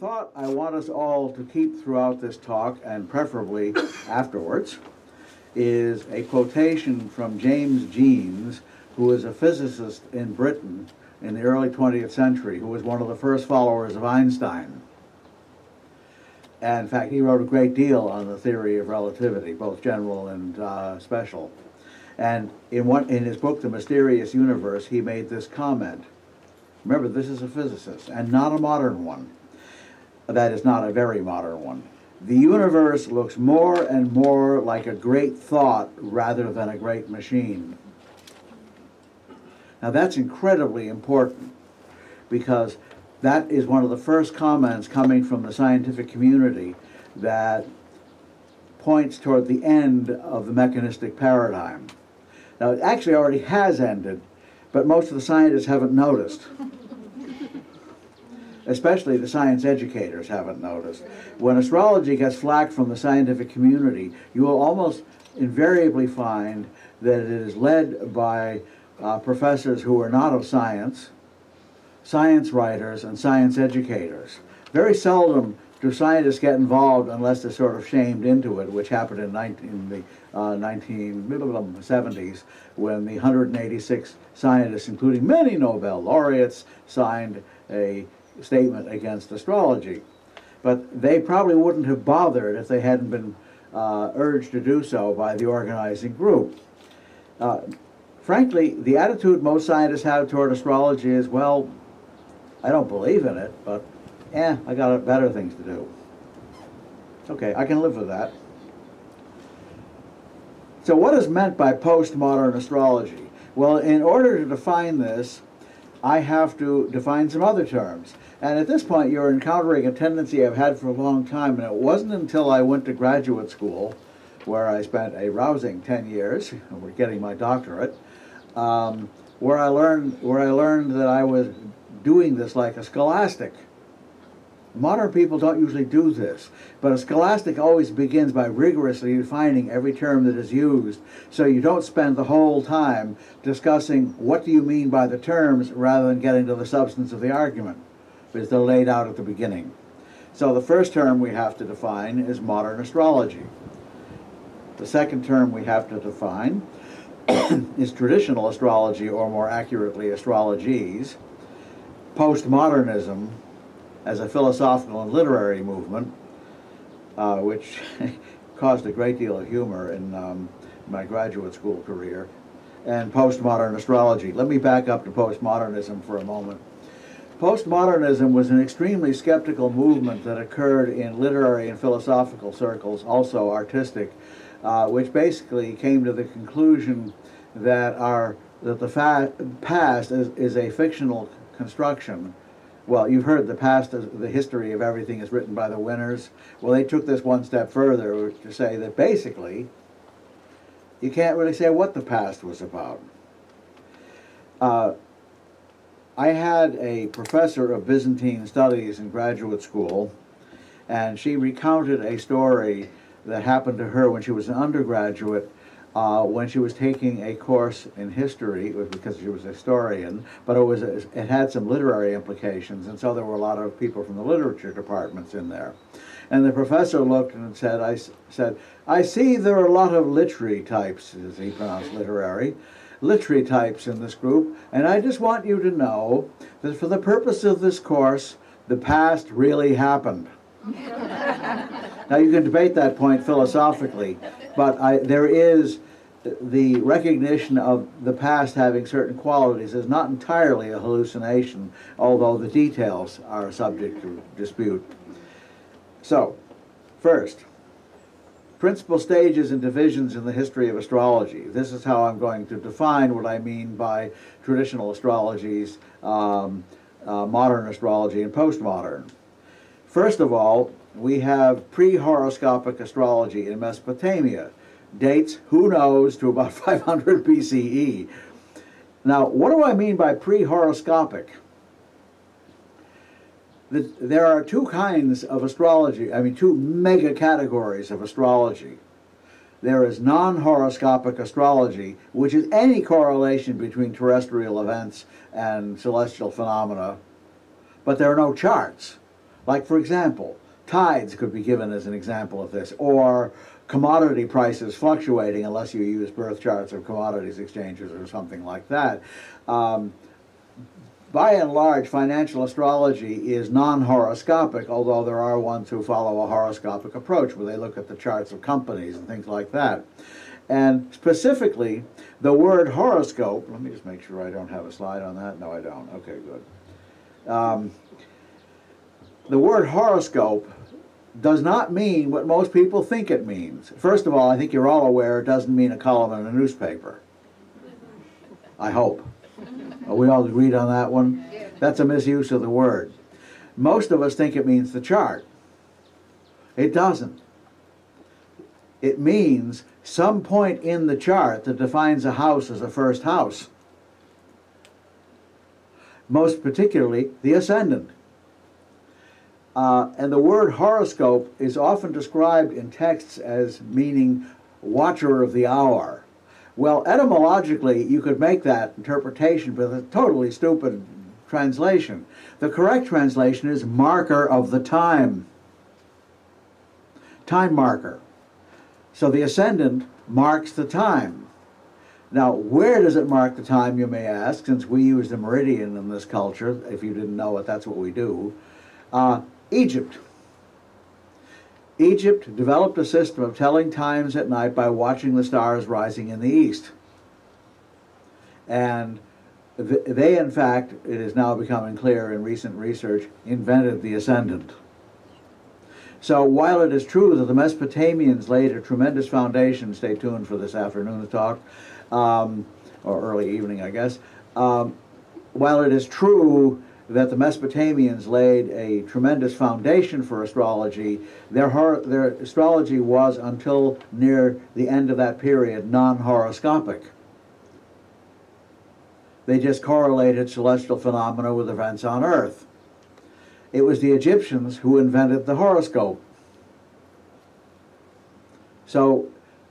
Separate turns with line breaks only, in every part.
thought I want us all to keep throughout this talk, and preferably afterwards, is a quotation from James Jeans, who was a physicist in Britain in the early 20th century, who was one of the first followers of Einstein. And in fact, he wrote a great deal on the theory of relativity, both general and special. And in his book, The Mysterious Universe, he made this comment. Remember, this is a physicist, and not a modern one. That is, not a very modern one. The universe looks more and more like a great thought rather than a great machine. Now that's incredibly important, because that is one of the first comments coming from the scientific community that points toward the end of the mechanistic paradigm. Now, it actually already has ended, but most of the scientists haven't noticed. Especially the science educators haven't noticed. When astrology gets flack from the scientific community, you will almost invariably find that it is led by professors who are not of science, science writers, and science educators. Very seldom do scientists get involved unless they're sort of shamed into it, which happened in the 1970s, when the 186 scientists, including many Nobel laureates, signed a statement against astrology. But they probably wouldn't have bothered if they hadn't been urged to do so by the organizing group. Frankly, the attitude most scientists have toward astrology is, well, I don't believe in it, but I got better things to do. Okay, I can live with that. So what is meant by postmodern astrology? Well, in order to define this, I have to define some other terms. And at this point, you're encountering a tendency I've had for a long time, and it wasn't until I went to graduate school, where I spent a rousing 10 years, and we're getting my doctorate, where I learned that I was doing this like a scholastic. Modern people don't usually do this, but a scholastic always begins by rigorously defining every term that is used, so you don't spend the whole time discussing what do you mean by the terms rather than getting to the substance of the argument, because they're laid out at the beginning. So the first term we have to define is modern astrology. The second term we have to define is traditional astrology, or more accurately, astrologies. Postmodernism as a philosophical and literary movement, which caused a great deal of humor in my graduate school career, and postmodern astrology. Let me back up to postmodernism for a moment. Postmodernism was an extremely skeptical movement that occurred in literary and philosophical circles, also artistic, which basically came to the conclusion that the past is a fictional construction. Well, you've heard the past, the history of everything is written by the winners. Well, they took this one step further to say that basically you can't really say what the past was about. I had a professor of Byzantine studies in graduate school, and she recounted a story that happened to her when she was an undergraduate, when she was taking a course in history. It was because she was a historian, but it had some literary implications, and so there were a lot of people from the literature departments in there. And the professor looked and said, I see there are a lot of literary types, as he pronounced literary types in this group, and I just want you to know that for the purpose of this course, the past really happened. Now you can debate that point philosophically, but there is the recognition of the past having certain qualities is not entirely a hallucination, although the details are subject to dispute. So, first, principal stages and divisions in the history of astrology. This is how I'm going to define what I mean by traditional astrologies, modern astrology, and postmodern. First of all, we have pre-horoscopic astrology in Mesopotamia. Dates, who knows, to about 500 BCE. Now, what do I mean by pre-horoscopic? There are two kinds of astrology, two mega categories of astrology. There is non-horoscopic astrology, which is any correlation between terrestrial events and celestial phenomena, but there are no charts. Like, for example, tides could be given as an example of this, or commodity prices fluctuating unless you use birth charts of commodities exchanges or something like that. By and large, financial astrology is non-horoscopic, although there are ones who follow a horoscopic approach where they look at the charts of companies and things like that. And specifically, the word horoscope, let me just make sure I don't have a slide on that. No, I don't. Okay, good. The word horoscope does not mean what most people think it means. First of all, I think you're all aware it doesn't mean a column in a newspaper. I hope. Are we all agreed on that one? That's a misuse of the word. Most of us think it means the chart. It doesn't. It means some point in the chart that defines a house as a first house. Most particularly, the ascendant. And the word horoscope is often described in texts as meaning watcher of the hour. Well, etymologically, you could make that interpretation, but it's a totally stupid translation. The correct translation is marker of the time. Time marker. So the ascendant marks the time. Now, where does it mark the time, you may ask, since we use the meridian in this culture. If you didn't know it, that's what we do. Egypt. Egypt developed a system of telling times at night by watching the stars rising in the east. And they, in fact, it is now becoming clear in recent research, invented the ascendant. So while it is true that the Mesopotamians laid a tremendous foundation, stay tuned for this afternoon's talk, or early evening, I guess, while it is true that the Mesopotamians laid a tremendous foundation for astrology, their astrology was, until near the end of that period, non-horoscopic. They just correlated celestial phenomena with events on Earth. It was the Egyptians who invented the horoscope. So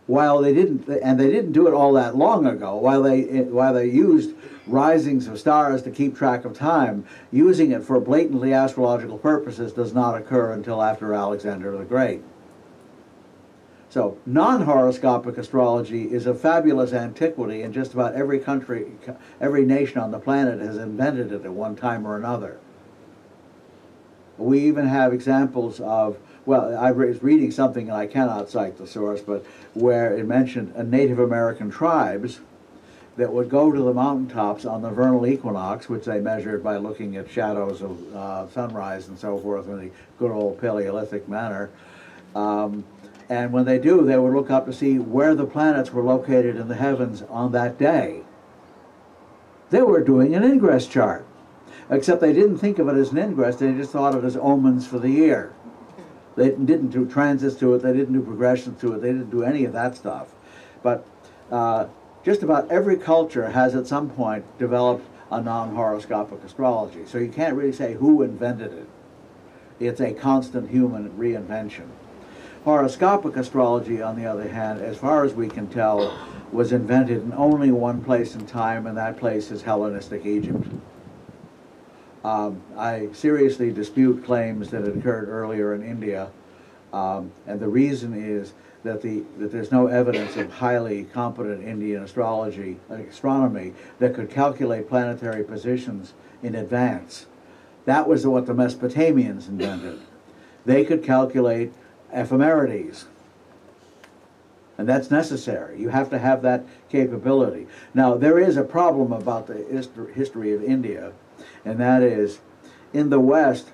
while they didn't, and they didn't do it all that long ago, while they used risings of stars to keep track of time, using it for blatantly astrological purposes does not occur until after Alexander the Great. So non-horoscopic astrology is a fabulous antiquity, and just about every country, every nation on the planet has invented it at one time or another. We even have examples of, well, I was reading something, and I cannot cite the source, but where it mentioned Native American tribes that would go to the mountaintops on the vernal equinox, which they measured by looking at shadows of sunrise and so forth in the good old Paleolithic manner. And when they do, they would look up to see where the planets were located in the heavens on that day. They were doing an ingress chart, except they didn't think of it as an ingress, they just thought of it as omens for the year. They didn't do transits to it, they didn't do progressions to it, they didn't do any of that stuff. But just about every culture has at some point developed a non-horoscopic astrology. So you can't really say who invented it. It's a constant human reinvention. Horoscopic astrology, on the other hand, as far as we can tell, was invented in only one place in time, and that place is Hellenistic Egypt. I seriously dispute claims that it occurred earlier in India, and the reason is that there's no evidence of highly competent Indian astronomy that could calculate planetary positions in advance. That was what the Mesopotamians invented. They could calculate ephemerides, and that's necessary. You have to have that capability. Now, there is a problem about the history of India, and that is, in the West,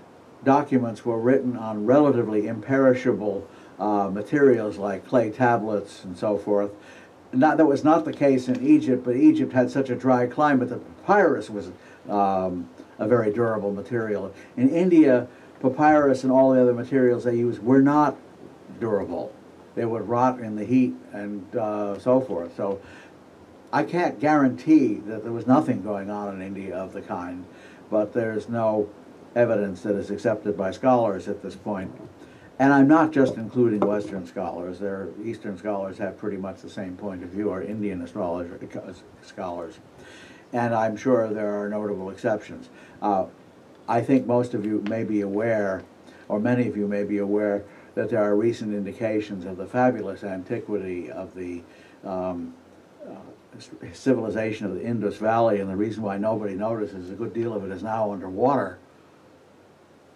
documents were written on relatively imperishable materials like clay tablets and so forth. That was not the case in Egypt, but Egypt had such a dry climate that papyrus was a very durable material. In India, papyrus and all the other materials they used were not durable. They would rot in the heat and so forth. So I can't guarantee that there was nothing going on in India of the kind, but there's no evidence that is accepted by scholars at this point. And I'm not just including Western scholars. Eastern scholars have pretty much the same point of view, or Indian astrologer scholars. And I'm sure there are notable exceptions. I think most of you may be aware or many of you may be aware, that there are recent indications of the fabulous antiquity of the civilization of the Indus Valley, and the reason why nobody notices a good deal of it is now underwater.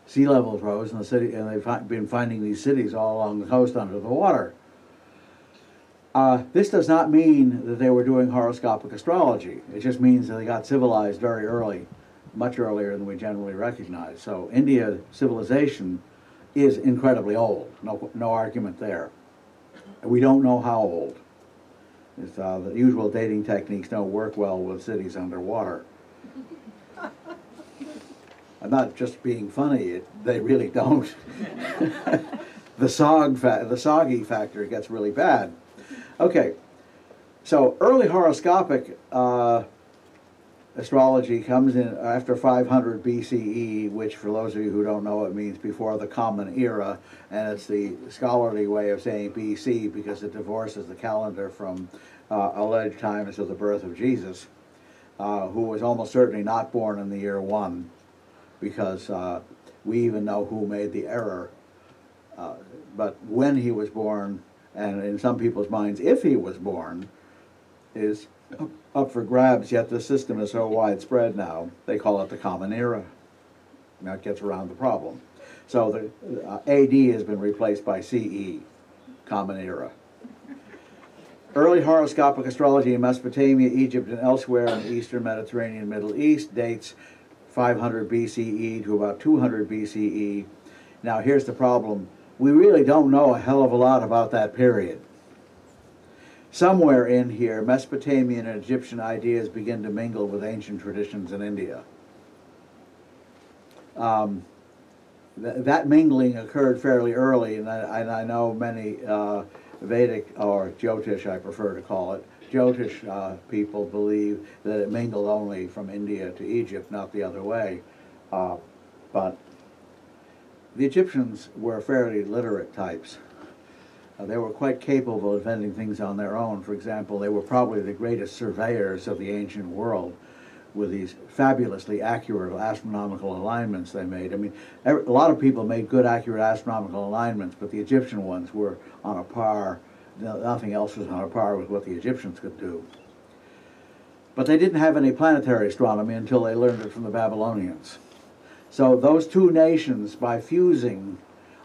Sea levels rose in the city, and they've been finding these cities all along the coast under the water. This does not mean that they were doing horoscopic astrology. It just means that they got civilized very early, much earlier than we generally recognize. So India civilization is incredibly old. No argument there. We don't know how old. The usual dating techniques don't work well with cities underwater. I'm not just being funny, they really don't. The soggy factor gets really bad. Okay, so early horoscopic astrology comes in after 500 BCE, which for those of you who don't know, it means before the Common Era, and it's the scholarly way of saying BC because it divorces the calendar from alleged times of the birth of Jesus, who was almost certainly not born in the year 1, because we even know who made the error. But when he was born, and in some people's minds, if he was born, is up for grabs, yet the system is so widespread now, they call it the Common Era. And that gets around the problem. So the AD has been replaced by CE, Common Era. Early horoscopic astrology in Mesopotamia, Egypt, and elsewhere in the Eastern Mediterranean Middle East dates 500 BCE to about 200 BCE. Now here's the problem. We really don't know a hell of a lot about that period. Somewhere in here, Mesopotamian and Egyptian ideas begin to mingle with ancient traditions in India. That mingling occurred fairly early, and I know many Vedic, or Jyotish I prefer to call it, Jyotish people believe that it mingled only from India to Egypt, not the other way. But the Egyptians were fairly literate types. They were quite capable of inventing things on their own. For example, they were probably the greatest surveyors of the ancient world with these fabulously accurate astronomical alignments they made. I mean, a lot of people made good, accurate astronomical alignments, but the Egyptian ones were on a par. Nothing else was on a par with what the Egyptians could do. But they didn't have any planetary astronomy until they learned it from the Babylonians. So those two nations, by fusing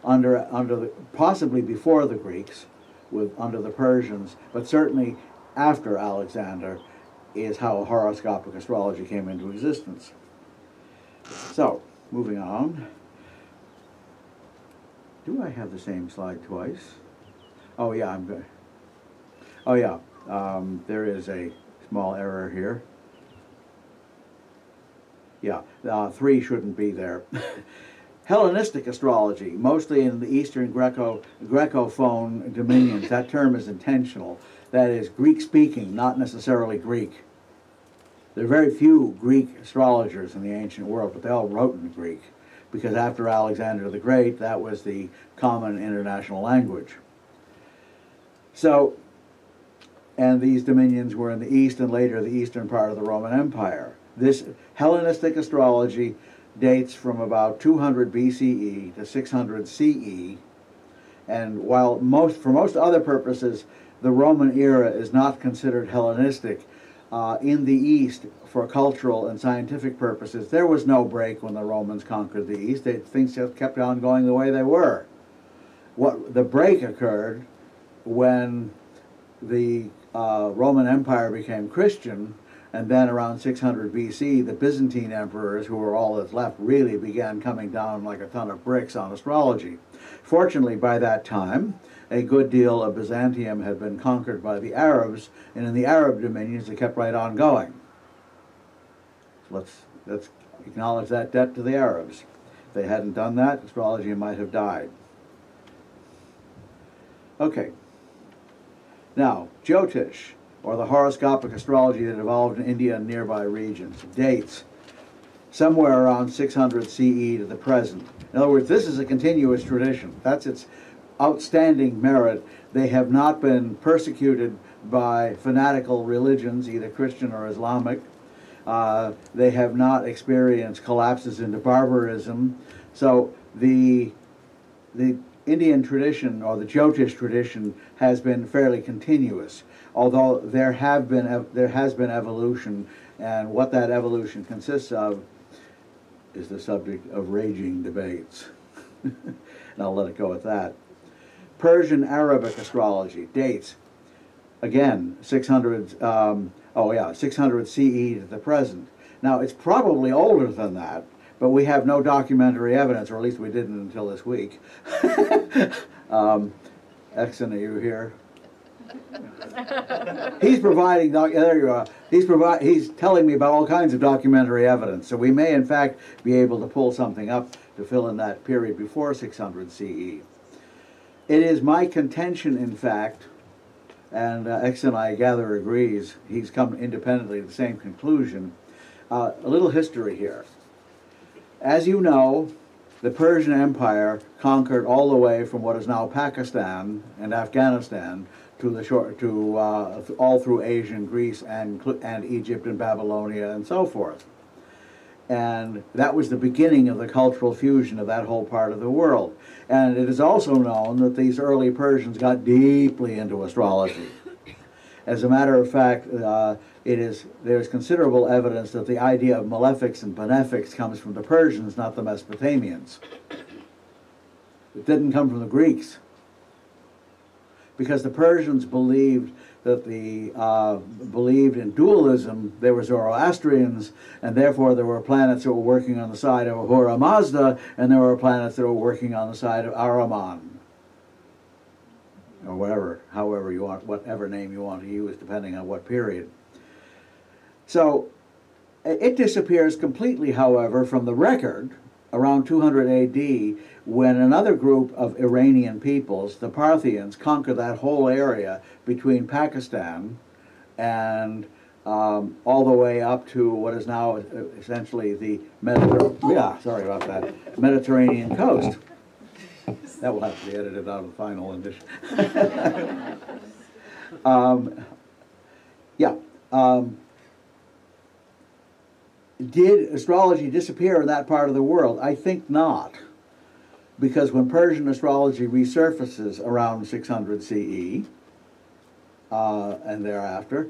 under the, possibly before the Greeks, under the Persians, but certainly after Alexander, is how horoscopic astrology came into existence. So, moving on. Do I have the same slide twice? Oh yeah, I'm good. Oh yeah, there is a small error here. Yeah, 3 shouldn't be there. Hellenistic astrology, mostly in the Eastern Grecophone dominions. That term is intentional. That is Greek-speaking, not necessarily Greek. There are very few Greek astrologers in the ancient world, but they all wrote in Greek, because after Alexander the Great, that was the common international language. So, and these dominions were in the east and later the eastern part of the Roman Empire. This Hellenistic astrology dates from about 200 BCE to 600 CE, and while for most other purposes the Roman era is not considered Hellenistic, in the East, for cultural and scientific purposes, there was no break when the Romans conquered the East. Things just kept on going the way they were. The break occurred when the Roman Empire became Christian, and then around 600 BC, the Byzantine emperors, who were all that's left, really began coming down like a ton of bricks on astrology. Fortunately, by that time, a good deal of Byzantium had been conquered by the Arabs, and in the Arab dominions, they kept right on going. So let's acknowledge that debt to the Arabs. If they hadn't done that, astrology might have died. Okay. Now, Jyotish, or the horoscopic astrology that evolved in India and nearby regions, dates somewhere around 600 CE to the present. In other words, this is a continuous tradition. That's its outstanding merit. They have not been persecuted by fanatical religions, either Christian or Islamic. They have not experienced collapses into barbarism. So the the Indian tradition, or the Jyotish tradition, has been fairly continuous, although there has been evolution, and what that evolution consists of is the subject of raging debates. And I'll let it go at that. Persian Arabic astrology dates, again, 600, 600 CE to the present. Now, it's probably older than that, but we have no documentary evidence, or at least we didn't until this week. Exon, are you here? He's providing, there you are. He's telling me about all kinds of documentary evidence, so we may in fact be able to pull something up to fill in that period before 600 CE. It is my contention, in fact, and Exon, I gather, agrees, he's come independently to the same conclusion. A little history here. As you know, the Persian Empire conquered all the way from what is now Pakistan and Afghanistan to the all through Asia and Greece and Egypt and Babylonia and so forth. And that was the beginning of the cultural fusion of that whole part of the world. And it is also known that these early Persians got deeply into astrology. As a matter of fact, there's considerable evidence that the idea of malefics and benefics comes from the Persians, not the Mesopotamians. It didn't come from the Greeks, because the Persians believed that believed in dualism. They were Zoroastrians, and therefore there were planets that were working on the side of Ahura Mazda, and there were planets that were working on the side of Ahriman, or however you want, whatever name you want to use, depending on what period. So it disappears completely, however, from the record around 200 AD, when another group of Iranian peoples, the Parthians, conquered that whole area between Pakistan and all the way up to what is now essentially the Mediterranean coast. That will have to be edited out of the final edition. Did astrology disappear in that part of the world? I think not, because when Persian astrology resurfaces around 600 CE and thereafter,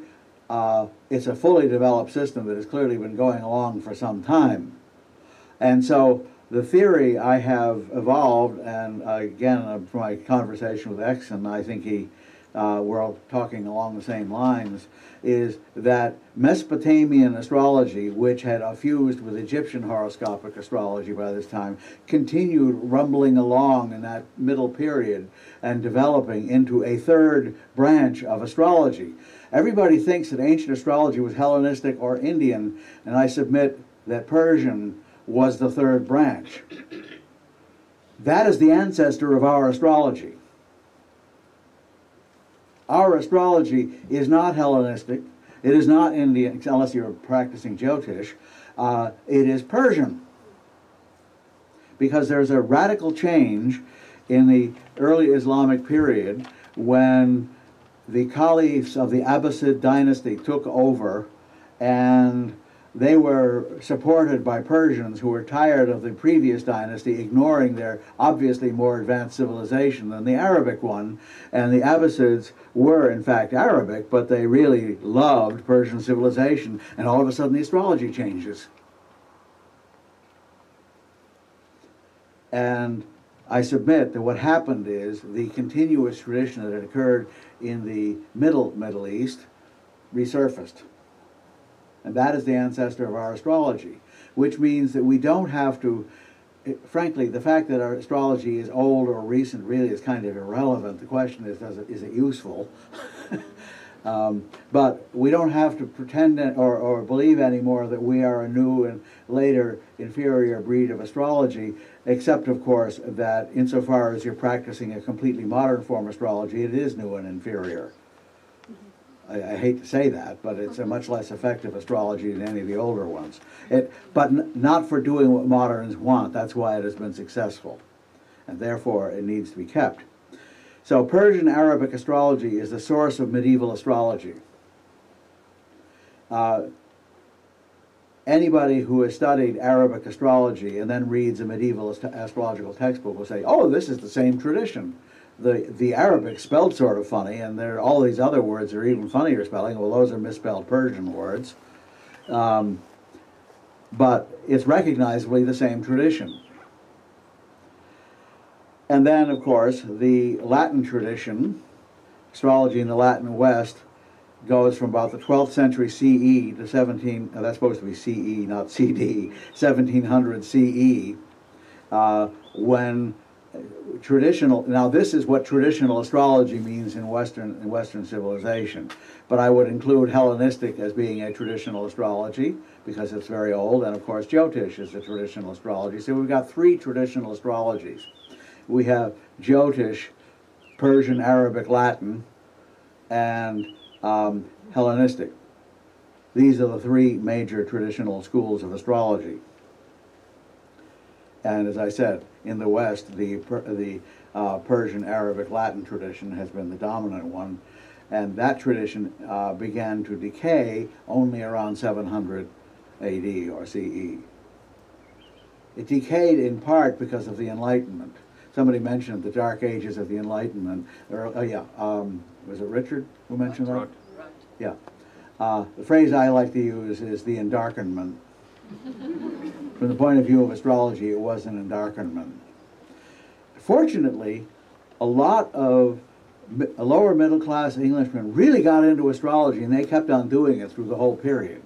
it's a fully developed system that has clearly been going along for some time. And so the theory I have evolved, and again, from my conversation with Exon, I think we're all talking along the same lines, is that Mesopotamian astrology, which had fused with Egyptian horoscopic astrology by this time, continued rumbling along in that middle period and developing into a third branch of astrology. Everybody thinks that ancient astrology was Hellenistic or Indian, and I submit that Persian was the third branch. That is the ancestor of our astrology. Our astrology is not Hellenistic, it is not Indian, unless you're practicing Jyotish, it is Persian. Because there's a radical change in the early Islamic period when the caliphs of the Abbasid dynasty took over, and they were supported by Persians who were tired of the previous dynasty ignoring their obviously more advanced civilization than the Arabic one. And the Abbasids were in fact Arabic, but they really loved Persian civilization, and all of a sudden the astrology changes. And I submit that what happened is the continuous tradition that had occurred in the Middle East resurfaced. And that is the ancestor of our astrology, which means that we don't have to, frankly, the fact that our astrology is old or recent really is kind of irrelevant. The question is it useful? But we don't have to pretend or believe anymore that we are a new and later inferior breed of astrology, except, of course, that insofar as you're practicing a completely modern form of astrology, it is new and inferior. I hate to say that, but it's a much less effective astrology than any of the older ones. But not for doing what moderns want. That's why it has been successful. And therefore, it needs to be kept. So Persian Arabic astrology is the source of medieval astrology. anybody who has studied Arabic astrology and then reads a medieval astrological textbook will say, oh, this is the same tradition. The Arabic spelled sort of funny, and there all these other words are even funnier spelling. Well, those are misspelled Persian words. But it's recognizably the same tradition. And then, of course, the Latin tradition, astrology in the Latin West, goes from about the 12th century CE to that's supposed to be CE, not CD, 1700 CE, when now this is what traditional astrology means in Western civilization, but I would include Hellenistic as being a traditional astrology because it's very old, and of course Jyotish is a traditional astrology. So we've got three traditional astrologies. We have Jyotish, Persian, Arabic, Latin, and Hellenistic. These are the three major traditional schools of astrology. And as I said, in the West, the Persian, Arabic, Latin tradition has been the dominant one, and that tradition began to decay only around 700 AD or CE. It decayed in part because of the Enlightenment. Somebody mentioned the Dark Ages of the Enlightenment. Was it Richard who mentioned that?
Right.
Yeah. The phrase I like to use is the endarkenment. From the point of view of astrology, it was an endarkenment. Fortunately, a lot of lower middle class Englishmen really got into astrology, and they kept on doing it through the whole period.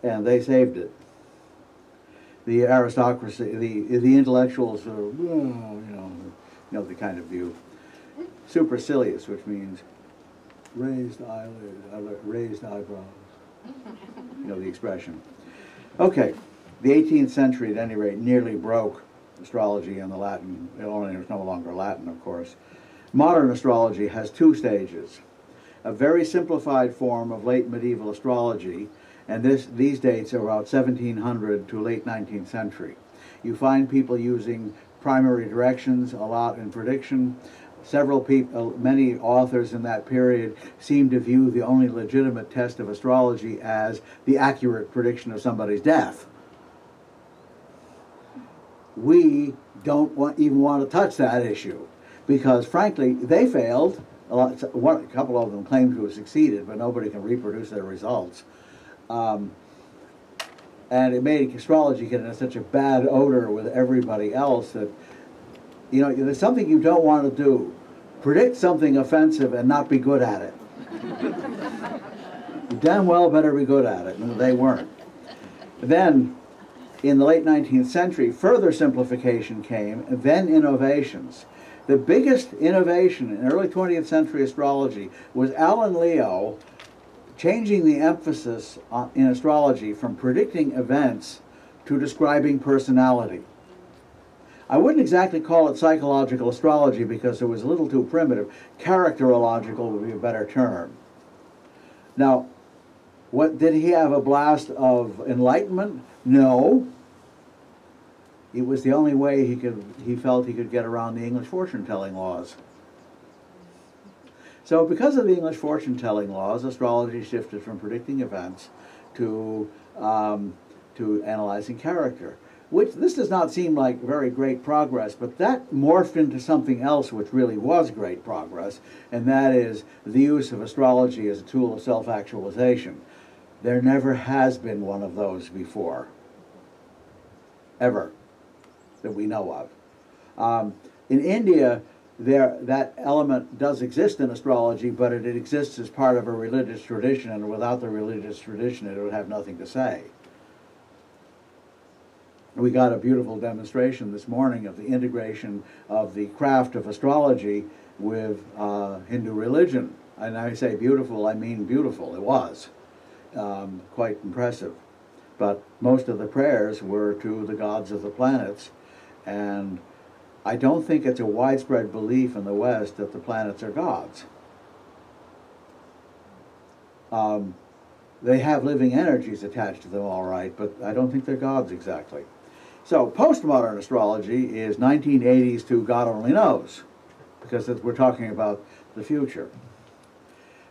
And they saved it. The aristocracy, the intellectuals, the kind of view. Supercilious, which means raised eyelid, raised eyebrows. You know the expression. Okay, the 18th century, at any rate, nearly broke astrology in the Latin. It was no longer Latin, of course. Modern astrology has two stages. A very simplified form of late medieval astrology, and these dates are about 1700 to late 19th century. You find people using primary directions a lot in prediction. Many authors in that period seem to view the only legitimate test of astrology as the accurate prediction of somebody's death. We don't even want to touch that issue because, frankly, they failed. A couple of them claim to have succeeded, but nobody can reproduce their results. And it made astrology get in such a bad odor with everybody else that, there's something you don't want to do. Predict something offensive and not be good at it. You damn well better be good at it, and they weren't. Then, in the late 19th century, further simplification came, and then innovations. The biggest innovation in early 20th century astrology was Alan Leo changing the emphasis in astrology from predicting events to describing personality. I wouldn't exactly call it psychological astrology because it was a little too primitive. Characterological would be a better term. Now, did he have a blast of enlightenment? No. It was the only way he felt he could get around the English fortune-telling laws. So because of the English fortune-telling laws, astrology shifted from predicting events to analyzing character. This does not seem like very great progress, but that morphed into something else which really was great progress, and that is the use of astrology as a tool of self-actualization. There never has been one of those before, ever, that we know of. In India, that element does exist in astrology, but it exists as part of a religious tradition, and without the religious tradition, it would have nothing to say. We got a beautiful demonstration this morning of the integration of the craft of astrology with Hindu religion. And I say beautiful, I mean beautiful. It was quite impressive. But most of the prayers were to the gods of the planets, and I don't think it's a widespread belief in the West that the planets are gods. They have living energies attached to them, all right, but I don't think they're gods exactly. So postmodern astrology is 1980s to God only knows, because we're talking about the future.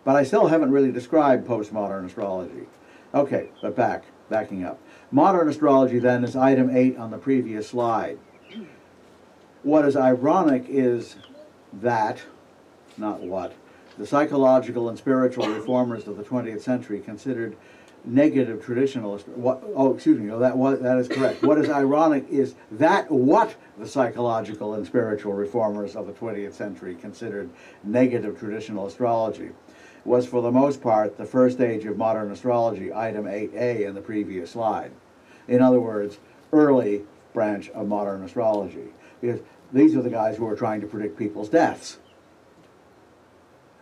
But I still haven't really described postmodern astrology. Okay, but backing up. Modern astrology then is item 8 on the previous slide. What is ironic is that, not what, the psychological and spiritual reformers of the 20th century considered negative traditional, that is correct. What is ironic is that what the psychological and spiritual reformers of the 20th century considered negative traditional astrology was for the most part the first stage of modern astrology, item 8A in the previous slide. In other words, early branch of modern astrology. Because these are the guys who are trying to predict people's deaths.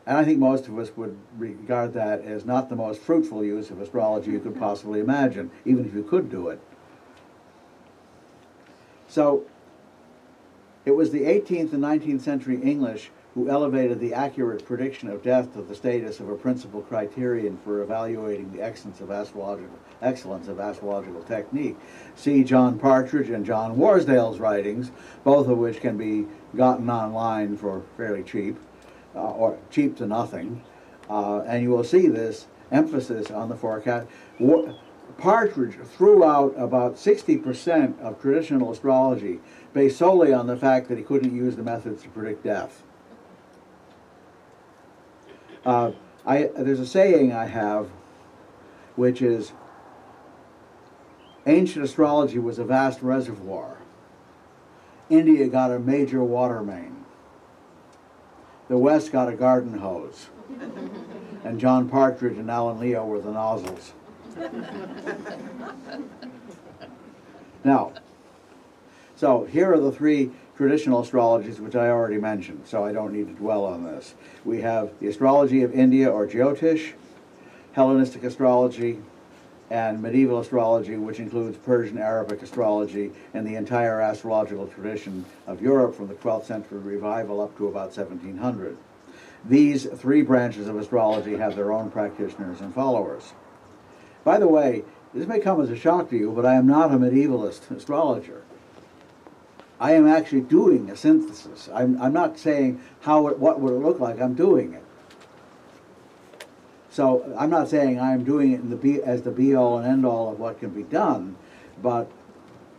And I think most of us would regard that as not the most fruitful use of astrology you could possibly imagine, even if you could do it. So, it was the 18th and 19th century English who elevated the accurate prediction of death to the status of a principal criterion for evaluating the excellence of astrological technique. See John Partridge and John Warsdale's writings, both of which can be gotten online for fairly cheap. Or cheap to nothing, and you will see this emphasis on the forecast. Partridge threw out about 60% of traditional astrology based solely on the fact that he couldn't use the methods to predict death. There's a saying I have, which is, ancient astrology was a vast reservoir. India got a major water main. The West got a garden hose, and John Partridge and Alan Leo were the nozzles. Now, so here are the 3 traditional astrologies which I already mentioned, so I don't need to dwell on this. We have the astrology of India, or Jyotish, Hellenistic astrology, and medieval astrology, which includes Persian Arabic astrology and the entire astrological tradition of Europe from the 12th century revival up to about 1700. These 3 branches of astrology have their own practitioners and followers. By the way, this may come as a shock to you, but I am not a medievalist astrologer. I am actually doing a synthesis. I'm not saying what would it look like, I'm doing it. So I'm not saying I'm doing it as the be-all and end-all of what can be done, but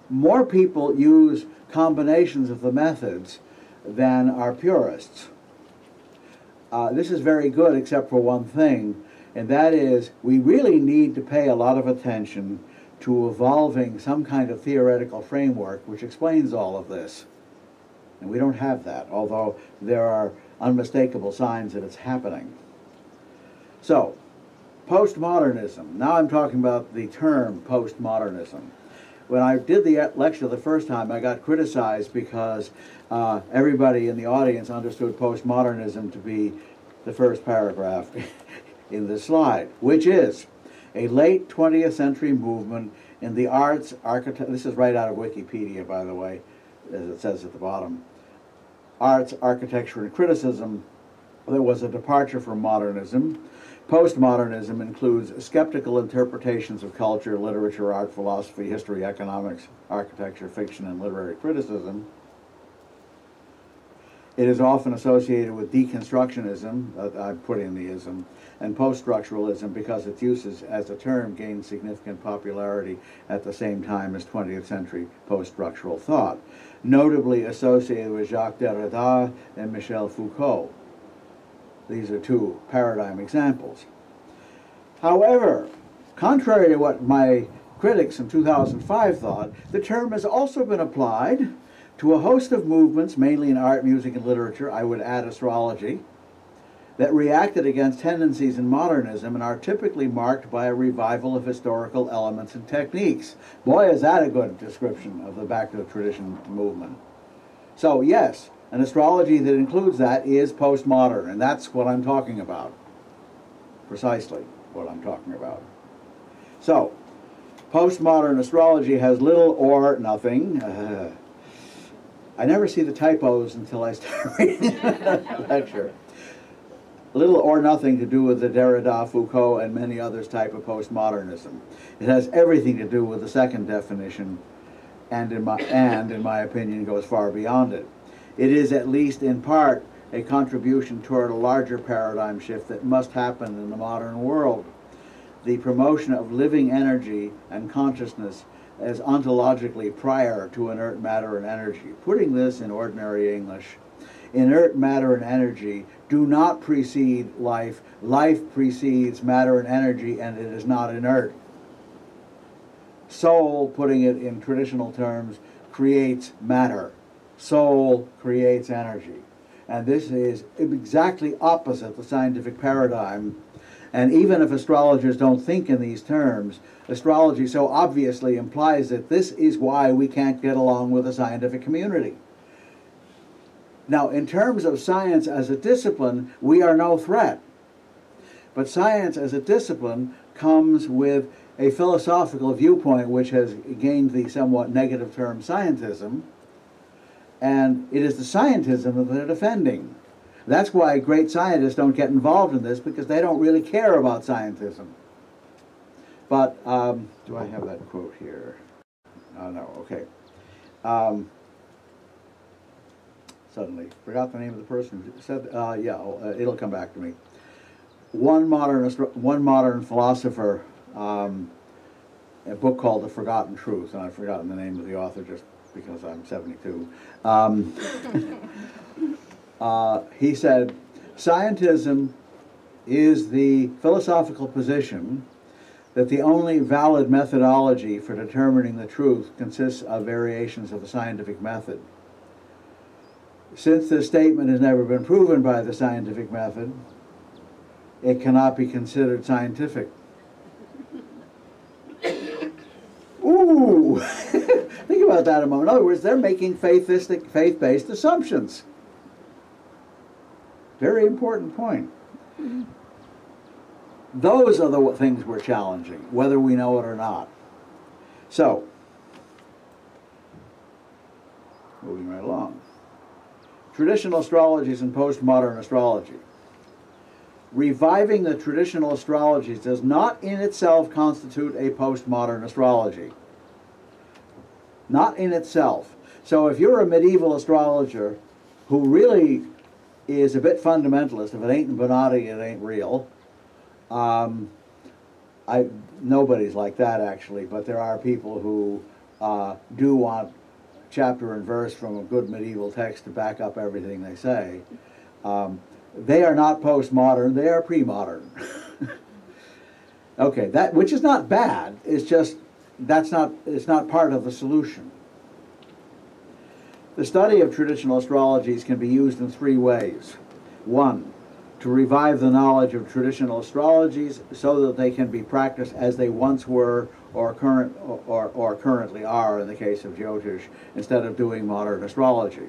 more people use combinations of the methods than are purists. This is very good except for one thing, and that is we really need to pay a lot of attention to evolving some kind of theoretical framework which explains all of this. And we don't have that, although there are unmistakable signs that it's happening. So, postmodernism. Now I'm talking about the term postmodernism. When I did the lecture the first time, I got criticized because everybody in the audience understood postmodernism to be the first paragraph in this slide, which is a late 20th century movement in the arts, this is right out of Wikipedia, by the way, as it says at the bottom, arts, architecture, and criticism. There was a departure from modernism. Postmodernism includes skeptical interpretations of culture, literature, art, philosophy, history, economics, architecture, fiction, and literary criticism. It is often associated with deconstructionism, I put in the ism, and post-structuralism because its uses as a term gained significant popularity at the same time as 20th century post-structural thought, notably associated with Jacques Derrida and Michel Foucault. These are 2 paradigm examples. However, contrary to what my critics in 2005 thought, the term has also been applied to a host of movements, mainly in art, music, and literature, I would add astrology, that reacted against tendencies in modernism and are typically marked by a revival of historical elements and techniques. Boy, is that a good description of the Back to the Tradition movement. So yes, an astrology that includes that is postmodern, and that's what I'm talking about. Precisely what I'm talking about. So, postmodern astrology has little or nothing. I never see the typos until I start reading the lecture. Little or nothing to do with the Derrida, Foucault, and many others type of postmodernism. It has everything to do with the second definition, and in my opinion goes far beyond it. It is, at least in part, a contribution toward a larger paradigm shift that must happen in the modern world. the promotion of living energy and consciousness as ontologically prior to inert matter and energy. Putting this in ordinary English, inert matter and energy do not precede life. Life precedes matter and energy, and it is not inert. Soul, putting it in traditional terms, creates matter. Soul creates energy. And this is exactly opposite the scientific paradigm. And even if astrologers don't think in these terms, astrology so obviously implies that this is why we can't get along with the scientific community. Now, in terms of science as a discipline, we are no threat. But science as a discipline comes with a philosophical viewpoint which has gained the somewhat negative term scientism, and it is the scientism that they're defending. That's why great scientists don't get involved in this, because they don't really care about scientism. But, do I have that quote here? No, okay. Suddenly, forgot the name of the person who said, it'll come back to me. One modern philosopher, a book called The Forgotten Truth, and I've forgotten the name of the author just because I'm 72. He said, scientism is the philosophical position that the only valid methodology for determining the truth consists of variations of the scientific method. Since this statement has never been proven by the scientific method, it cannot be considered scientific. Ooh! Think about that a moment. In other words, they're making faith-based assumptions. Very important point. Those are the things we're challenging, whether we know it or not. So, moving right along. Traditional astrologies and postmodern astrology. Reviving the traditional astrologies does not in itself constitute a postmodern astrology. Not in itself. So if you're a medieval astrologer who really is a bit fundamentalist, if it ain't Bonatti, it ain't real. Nobody's like that actually, but there are people who do want chapter and verse from a good medieval text to back up everything they say. They are not postmodern, they are pre-modern. Okay, that which is not bad, it's just it's not part of the solution. The study of traditional astrologies can be used in three ways. One, to revive the knowledge of traditional astrologies so that they can be practiced as they once were or currently are in the case of Jyotish, instead of doing modern astrology,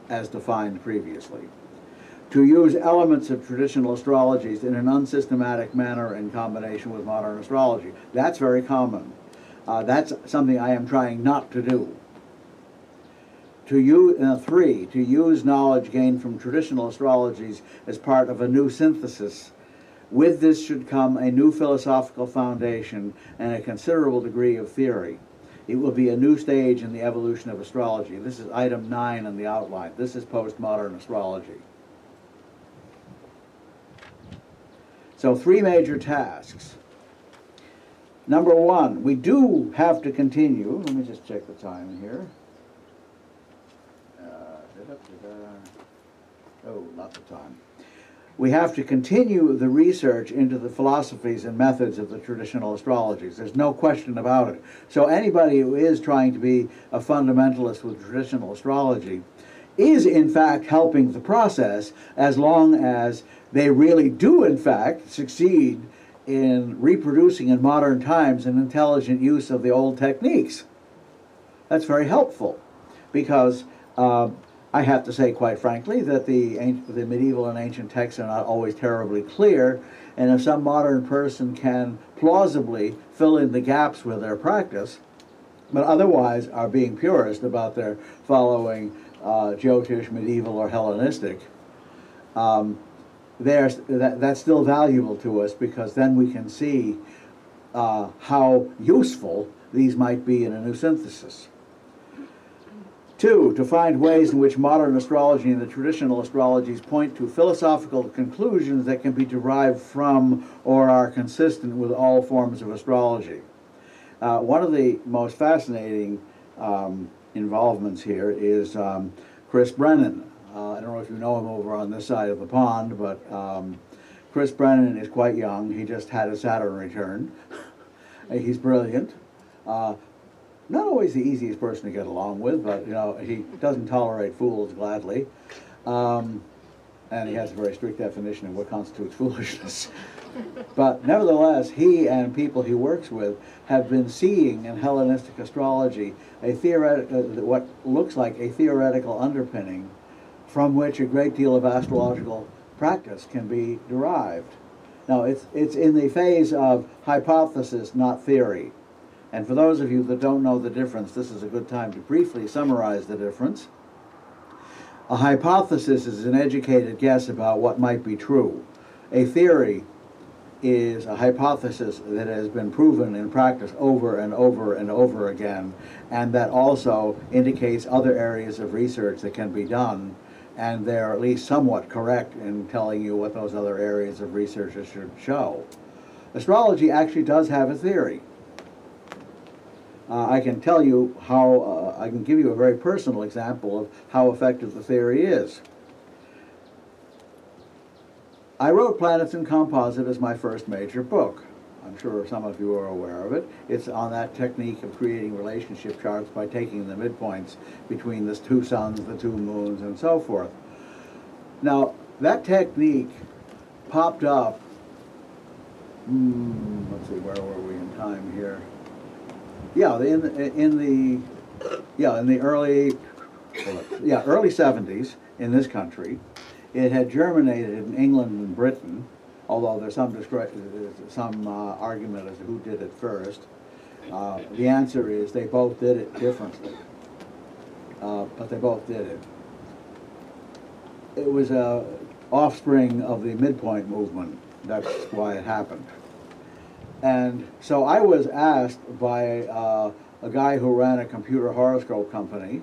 as defined previously. To use elements of traditional astrologies in an unsystematic manner in combination with modern astrology. That's very common. That's something I am trying not to do. Three, to use knowledge gained from traditional astrologies as part of a new synthesis. With this should come a new philosophical foundation and a considerable degree of theory. It will be a new stage in the evolution of astrology. This is item 9 in the outline. This is postmodern astrology. So 3 major tasks. Number 1, we do have to continue. Let me just check the time here. Oh, lots of time. We have to continue the research into the philosophies and methods of the traditional astrologies. There's no question about it. So anybody who is trying to be a fundamentalist with traditional astrology is in fact helping the process, as long as they really do in fact succeed in reproducing in modern times an intelligent use of the old techniques. That's very helpful, because I have to say, quite frankly, that the medieval and ancient texts are not always terribly clear, and if some modern person can plausibly fill in the gaps with their practice, but otherwise are being purist about their following Jyotish, medieval, or Hellenistic, that's still valuable to us, because then we can see how useful these might be in a new synthesis. Two, to find ways in which modern astrology and the traditional astrologies point to philosophical conclusions that can be derived from or are consistent with all forms of astrology. One of the most fascinating involvements here is Chris Brennan. I don't know if you know him over on this side of the pond, but Chris Brennan is quite young. He just had a Saturn return. He's brilliant. Not always the easiest person to get along with, but you know, he doesn't tolerate fools gladly. And he has a very strict definition of what constitutes foolishness. But nevertheless, he and people he works with have been seeing in Hellenistic astrology a what looks like a theoretical underpinning from which a great deal of astrological practice can be derived. Now, it's in the phase of hypothesis, not theory. And for those of you that don't know the difference, this is a good time to briefly summarize the difference. A hypothesis is an educated guess about what might be true. A theory is a hypothesis that has been proven in practice over and over and over again, and that also indicates other areas of research that can be done, and they're at least somewhat correct in telling you what those other areas of research should show. Astrology actually does have a theory. I can tell you how, I can give you a very personal example of how effective the theory is. I wrote Planets in Composite as my first major book. I'm sure some of you are aware of it. It's on that technique of creating relationship charts by taking the midpoints between the two suns, the two moons, and so forth. Now, that technique popped up, let's see, where were we in time here? Yeah, in the early 70s in this country. It had germinated in England and Britain, although there's some argument as to who did it first. The answer is they both did it differently, but they both did it. It was a offspring of the midpoint movement. That's why it happened. And so I was asked by a guy who ran a computer horoscope company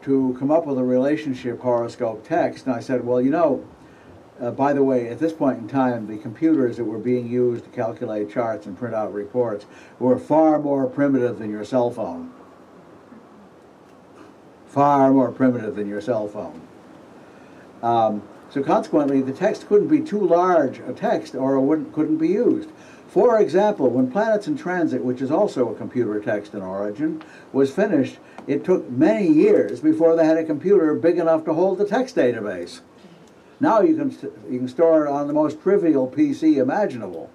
to come up with a relationship horoscope text. And I said, well, you know, by the way, at this point in time, the computers that were being used to calculate charts and print out reports were far more primitive than your cell phone. Far more primitive than your cell phone. So consequently, the text couldn't be too large a text or it couldn't be used. For example, when Planets in Transit, which is also a computer text in origin, was finished, it took many years before they had a computer big enough to hold the text database. Now you can store it on the most trivial PC imaginable.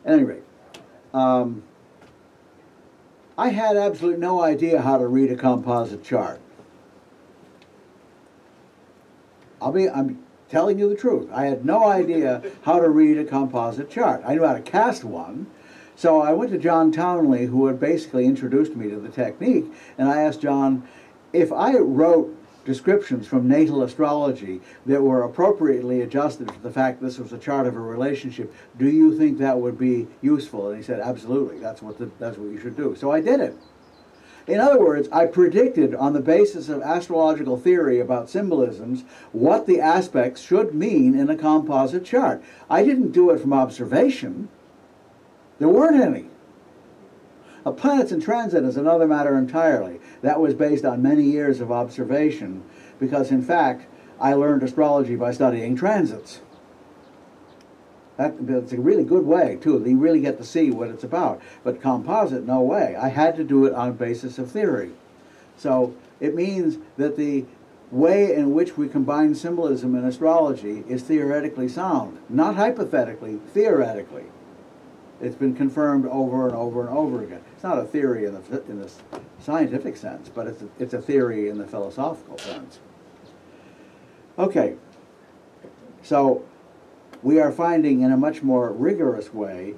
At any rate, I had absolutely no idea how to read a composite chart. I'm telling you the truth. I had no idea how to read a composite chart. I knew how to cast one. So I went to John Townley, who had basically introduced me to the technique, and I asked John, if I wrote descriptions from natal astrology that were appropriately adjusted for the fact this was a chart of a relationship, do you think that would be useful? And he said, absolutely, that's what you should do. So I did it. In other words, I predicted on the basis of astrological theory about symbolisms what the aspects should mean in a composite chart. I didn't do it from observation. There weren't any. Planets in Transit is another matter entirely. That was based on many years of observation because, in fact, I learned astrology by studying transits. That's a really good way, too. You really get to see what it's about. But composite, no way. I had to do it on a basis of theory. So it means that the way in which we combine symbolism in astrology is theoretically sound. Not hypothetically, theoretically. It's been confirmed over and over and over again. It's not a theory in the scientific sense, but it's a theory in the philosophical sense. Okay, so we are finding in a much more rigorous way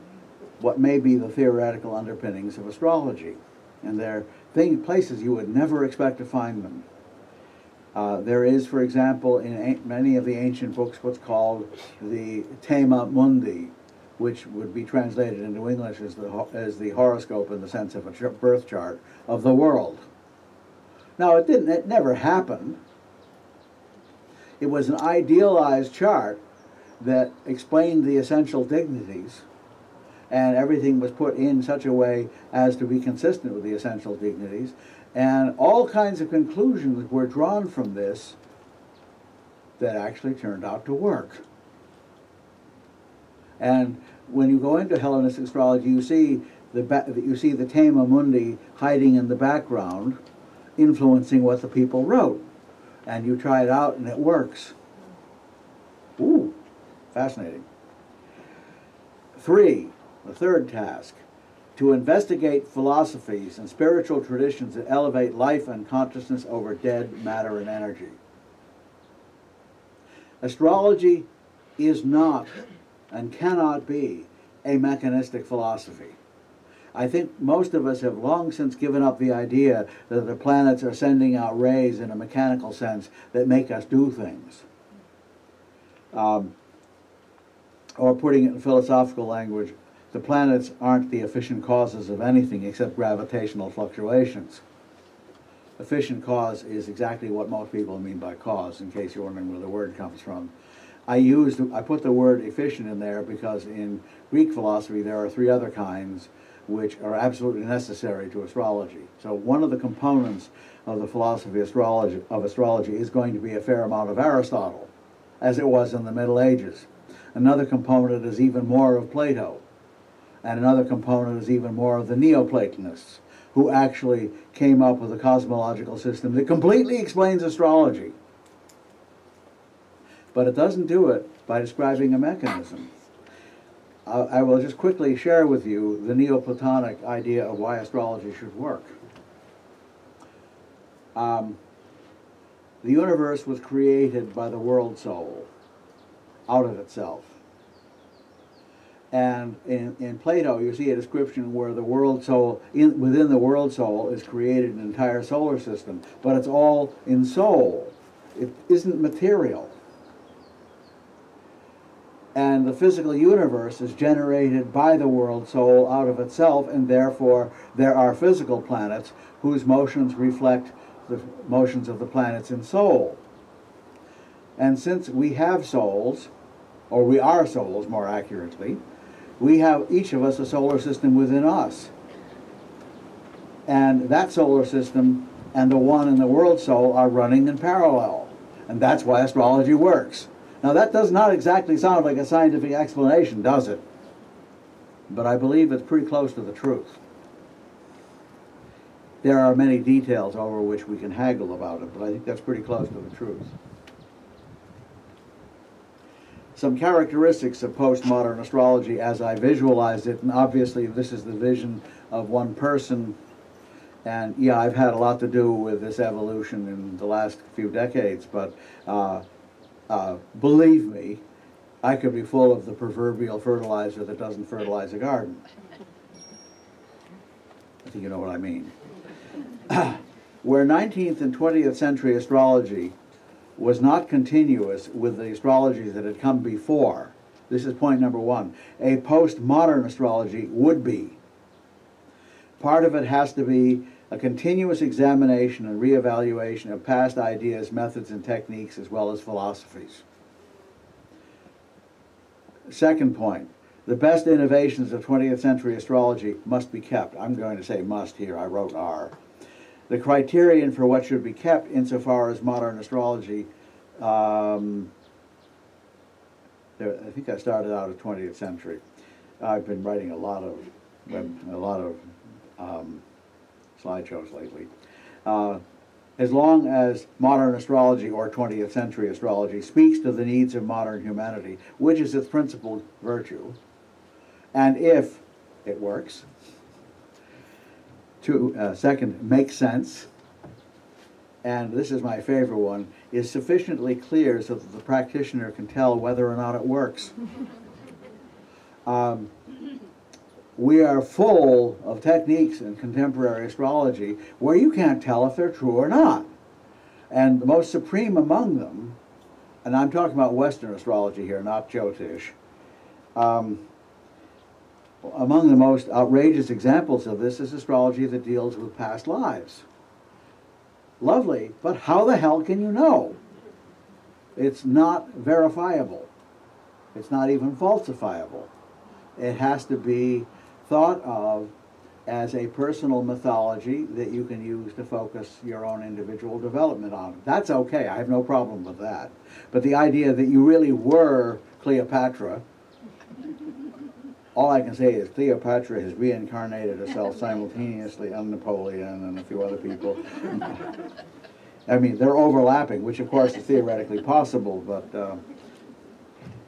what may be the theoretical underpinnings of astrology. And they're places you would never expect to find them. There is, for example, in many of the ancient books what's called the Thema Mundi, which would be translated into English as the horoscope in the sense of a birth chart of the world. Now, it never happened. It was an idealized chart that explained the essential dignities, and everything was put in such a way as to be consistent with the essential dignities, and all kinds of conclusions were drawn from this that actually turned out to work. And when you go into Hellenistic astrology, you see the Thema Mundi hiding in the background, influencing what the people wrote. And you try it out and it works. Ooh, fascinating. 3, the third task, to investigate philosophies and spiritual traditions that elevate life and consciousness over dead matter and energy. Astrology is not and cannot be a mechanistic philosophy. I think most of us have long since given up the idea that the planets are sending out rays in a mechanical sense that make us do things. Or putting it in philosophical language, the planets aren't the efficient causes of anything except gravitational fluctuations. Efficient cause is exactly what most people mean by cause, in case you're wondering where the word comes from. I put the word efficient in there because in Greek philosophy there are 3 other kinds which are absolutely necessary to astrology. So one of the components of the philosophy of astrology is going to be a fair amount of Aristotle, as it was in the Middle Ages. Another component is even more of Plato, and another component is even more of the Neoplatonists, who actually came up with a cosmological system that completely explains astrology. But it doesn't do it by describing a mechanism. I will just quickly share with you the Neoplatonic idea of why astrology should work. The universe was created by the world soul, out of itself. And in Plato, you see a description where the world soul, within the world soul, is created an entire solar system, but it's all in soul. It isn't material. And the physical universe is generated by the world soul out of itself, and therefore there are physical planets whose motions reflect the motions of the planets in soul. And since we have souls, or we are souls more accurately, we have each of us a solar system within us. And that solar system and the one in the world soul are running in parallel. And that's why astrology works. Now that does not exactly sound like a scientific explanation, does it? But I believe it's pretty close to the truth. There are many details over which we can haggle about it, but I think that's pretty close to the truth. Some characteristics of postmodern astrology as I visualized it, and obviously this is the vision of one person, and yeah, I've had a lot to do with this evolution in the last few decades, but believe me, I could be full of the proverbial fertilizer that doesn't fertilize a garden. I think you know what I mean. Where 19th and 20th century astrology was not continuous with the astrologies that had come before, this is point number 1, a postmodern astrology would be. Part of it has to be a continuous examination and reevaluation of past ideas, methods, and techniques, as well as philosophies. Second point, the best innovations of 20th century astrology must be kept. I'm going to say must here, I wrote are. The criterion for what should be kept insofar as modern astrology, I think I started out at 20th century. I've been writing a lot of slideshows lately. As long as modern astrology or 20th century astrology speaks to the needs of modern humanity, which is its principal virtue, and if it works, second, makes sense, and this is my favorite one, is sufficiently clear so that the practitioner can tell whether or not it works. We are full of techniques in contemporary astrology where you can't tell if they're true or not. And the most supreme among them, and I'm talking about Western astrology here, not Jyotish, Among the most outrageous examples of this is astrology that deals with past lives. Lovely, but how the hell can you know? It's not verifiable. It's not even falsifiable. It has to be thought of as a personal mythology that you can use to focus your own individual development on. That's okay, I have no problem with that. But the idea that you really were Cleopatra, all I can say is Cleopatra has reincarnated herself simultaneously on Napoleon and a few other people. I mean, they're overlapping, which of course is theoretically possible,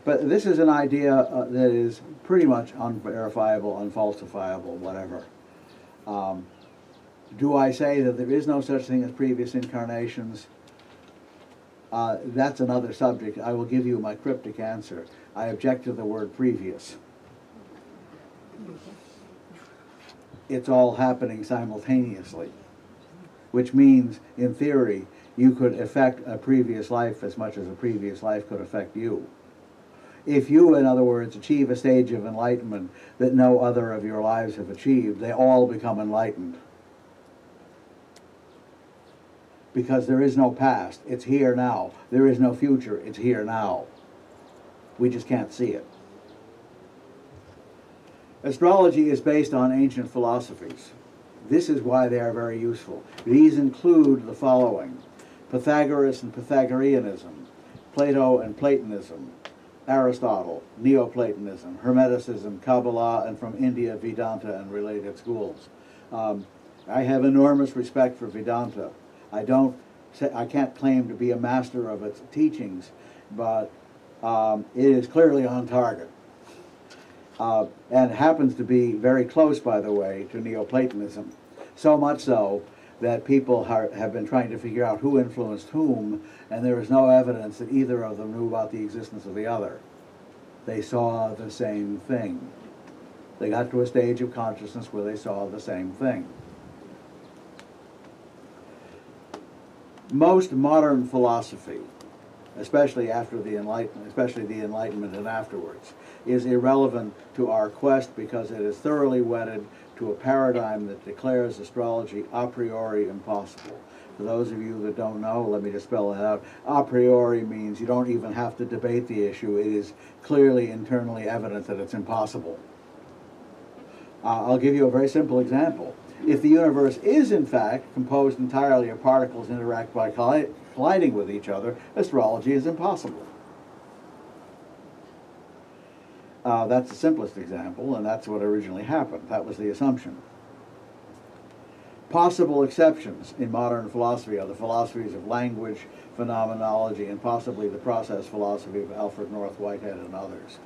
but this is an idea that is pretty much unverifiable, unfalsifiable, whatever. Do I say that there is no such thing as previous incarnations? That's another subject. I will give you my cryptic answer. I object to the word previous. It's all happening simultaneously, which means, in theory, you could affect a previous life as much as a previous life could affect you. If you, in other words, achieve a stage of enlightenment that no other of your lives have achieved, they all become enlightened. Because there is no past, it's here now. There is no future, it's here now. We just can't see it. Astrology is based on ancient philosophies. This is why they are very useful. These include the following: Pythagoras and Pythagoreanism, Plato and Platonism, Aristotle, Neoplatonism, Hermeticism, Kabbalah, and from India, Vedanta and related schools. I have enormous respect for Vedanta. I can't claim to be a master of its teachings, but it is clearly on target. And happens to be very close, by the way, to Neoplatonism. So much so that people have been trying to figure out who influenced whom, and there is no evidence that either of them knew about the existence of the other. They saw the same thing. They got to a stage of consciousness where they saw the same thing. Most modern philosophy, especially after the Enlightenment, especially the Enlightenment and afterwards, is irrelevant to our quest because it is thoroughly wedded to a paradigm that declares astrology a priori impossible. For those of you that don't know, let me just spell it out. A priori means you don't even have to debate the issue. It is clearly internally evident that it's impossible. I'll give you a very simple example. If the universe is, in fact, composed entirely of particles interact by colliding with each other, astrology is impossible. That's the simplest example, and that's what originally happened. That was the assumption. Possible exceptions in modern philosophy are the philosophies of language, phenomenology, and possibly the process philosophy of Alfred North Whitehead and others.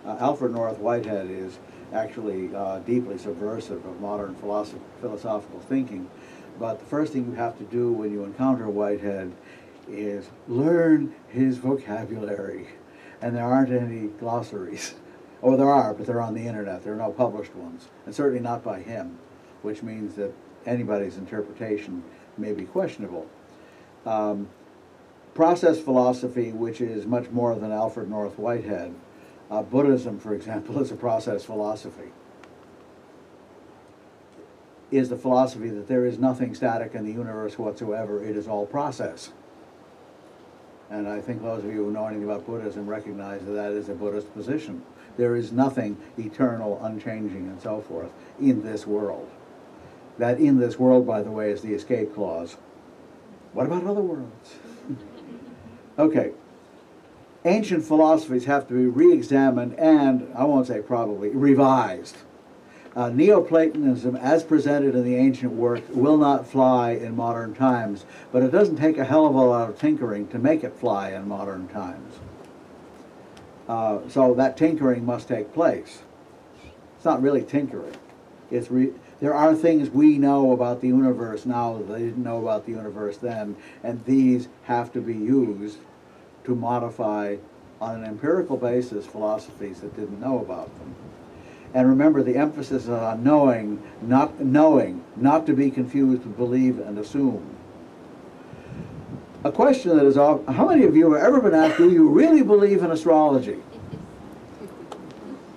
Alfred North Whitehead is actually deeply subversive of modern philosophical thinking, but the first thing you have to do when you encounter Whitehead is learn his vocabulary, and there aren't any glossaries. Oh, there are, but they're on the internet. There are no published ones, and certainly not by him, which means that anybody's interpretation may be questionable. Process philosophy, which is much more than Alfred North Whitehead. Buddhism, for example, is a process philosophy. Is the philosophy that there is nothing static in the universe whatsoever, it is all process. And I think those of you who know anything about Buddhism recognize that that is a Buddhist position. There is nothing eternal, unchanging, and so forth in this world. That in this world, by the way, is the escape clause. What about other worlds? Okay. Ancient philosophies have to be re-examined and, I won't say probably, revised. Neoplatonism, as presented in the ancient work, will not fly in modern times, but it doesn't take a hell of a lot of tinkering to make it fly in modern times. So that tinkering must take place. It's not really tinkering. There are things we know about the universe now that they didn't know about the universe then, and these have to be used to modify, on an empirical basis, philosophies that didn't know about them. And remember, the emphasis is on knowing, not to be confused with believe and assume. A question that is often, how many of you have ever been asked, do you really believe in astrology?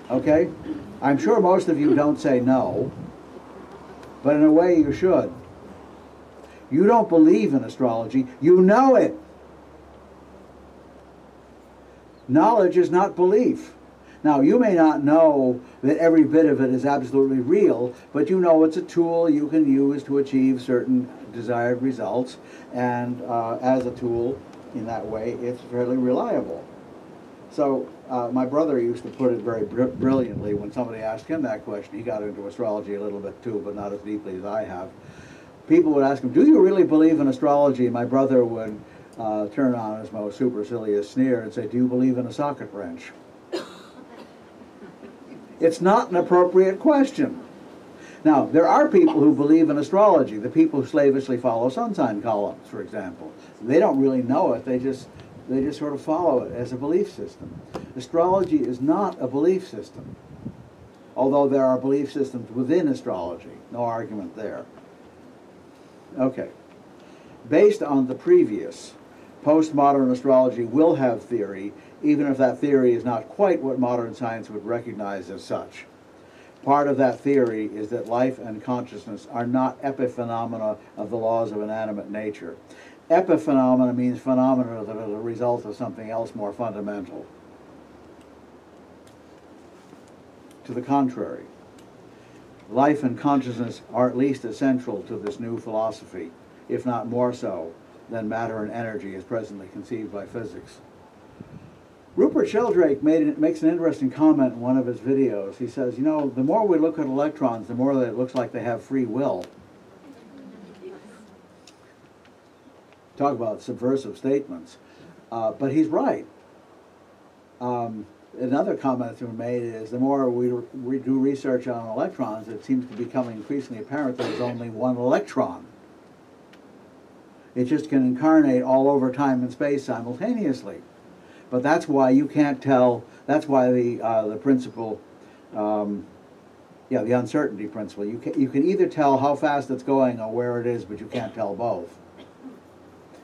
Okay? I'm sure most of you don't say no, but in a way you should. You don't believe in astrology, you know it. Knowledge is not belief. Now, you may not know that every bit of it is absolutely real, but you know it's a tool you can use to achieve certain desired results, and as a tool in that way, it's fairly reliable. So my brother used to put it very brilliantly when somebody asked him that question. He got into astrology a little bit too, but not as deeply as I have. People would ask him, do you really believe in astrology? And my brother would turn on his most supercilious sneer and say, do you believe in a socket wrench? It's not an appropriate question. Now, there are people who believe in astrology, the people who slavishly follow sun sign columns, for example. They don't really know it, they just sort of follow it as a belief system. Astrology is not a belief system, although there are belief systems within astrology. No argument there. Okay. Based on the previous, postmodern astrology will have theory, even if that theory is not quite what modern science would recognize as such. Part of that theory is that life and consciousness are not epiphenomena of the laws of inanimate nature. Epiphenomena means phenomena that are the result of something else more fundamental. To the contrary, life and consciousness are at least essential to this new philosophy, if not more so than matter and energy as presently conceived by physics. Rupert Sheldrake makes an interesting comment in one of his videos. He says, you know, the more we look at electrons, the more that it looks like they have free will. Talk about subversive statements. But he's right. Another comment that's been made is the more we do research on electrons, it seems to become increasingly apparent there's only one electron. It just can incarnate all over time and space simultaneously. But that's why you can't tell, that's why the principle, the uncertainty principle, you can either tell how fast it's going or where it is, but you can't tell both.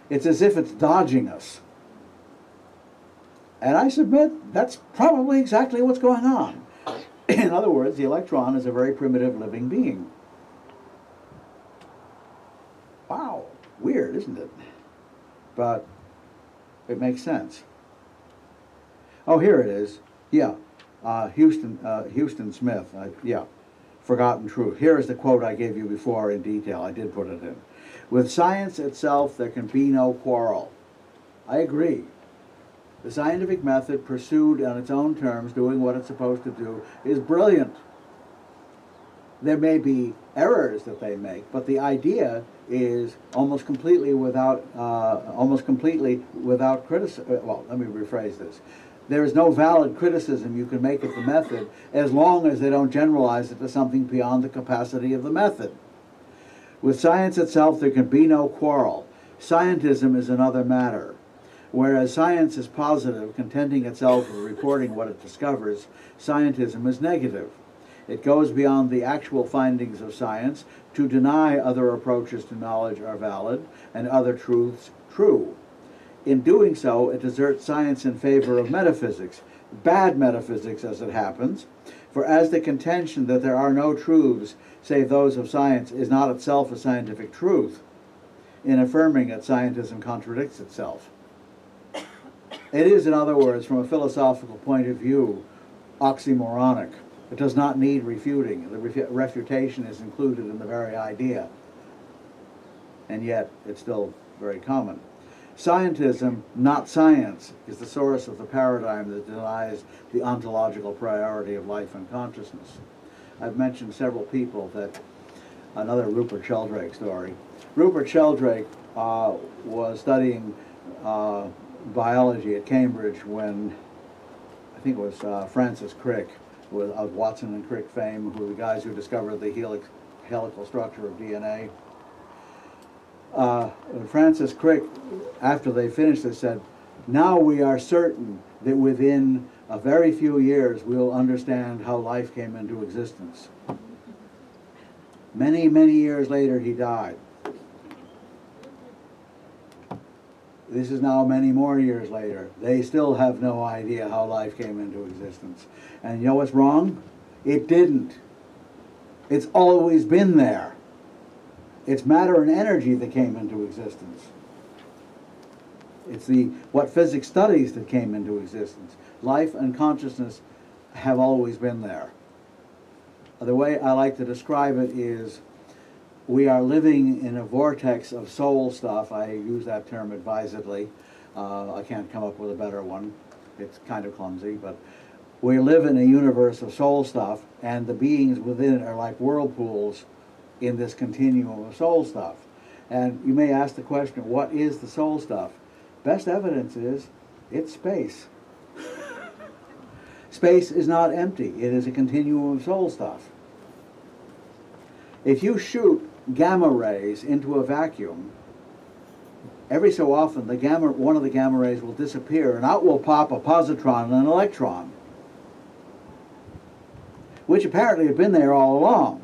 It's as if it's dodging us. And I submit that's probably exactly what's going on. In other words, the electron is a very primitive living being. Wow, weird, isn't it? But it makes sense. Oh, here it is. Yeah, Houston Smith. Yeah, Forgotten Truth. Here is the quote I gave you before in detail. I did put it in. With science itself, there can be no quarrel. I agree. The scientific method pursued on its own terms, doing what it's supposed to do, is brilliant. There may be errors that they make, but the idea is almost completely without criticism. Well, let me rephrase this. There is no valid criticism you can make of the method as long as they don't generalize it to something beyond the capacity of the method. With science itself, there can be no quarrel. Scientism is another matter. Whereas science is positive, contenting itself with reporting what it discovers, scientism is negative. It goes beyond the actual findings of science to deny other approaches to knowledge are valid and other truths true. In doing so, it deserts science in favor of metaphysics, bad metaphysics as it happens, for as the contention that there are no truths save those of science is not itself a scientific truth, in affirming it, scientism contradicts itself. It is, in other words, from a philosophical point of view, oxymoronic. It does not need refuting. The refutation is included in the very idea, and yet it's still very common. Scientism, not science, is the source of the paradigm that denies the ontological priority of life and consciousness. I've mentioned several people that, another Rupert Sheldrake story. Rupert Sheldrake was studying biology at Cambridge when, I think it was Francis Crick, of Watson and Crick fame, who were the guys who discovered the helical structure of DNA. Francis Crick, after they finished this, said, now we are certain that within a very few years we'll understand how life came into existence. Many, many years later he died. This is now many more years later. They still have no idea how life came into existence. And you know what's wrong? It didn't. It's always been there. It's matter and energy that came into existence. It's what physics studies that came into existence. Life and consciousness have always been there. The way I like to describe it is we are living in a vortex of soul stuff. I use that term advisedly. I can't come up with a better one. It's kind of clumsy, but we live in a universe of soul stuff, and the beings within it are like whirlpools in this continuum of soul stuff. And you may ask the question, what is the soul stuff? Best evidence is it's space. Space is not empty. It is a continuum of soul stuff. If you shoot gamma rays into a vacuum, every so often one of the gamma rays will disappear and out will pop a positron and an electron, which apparently have been there all along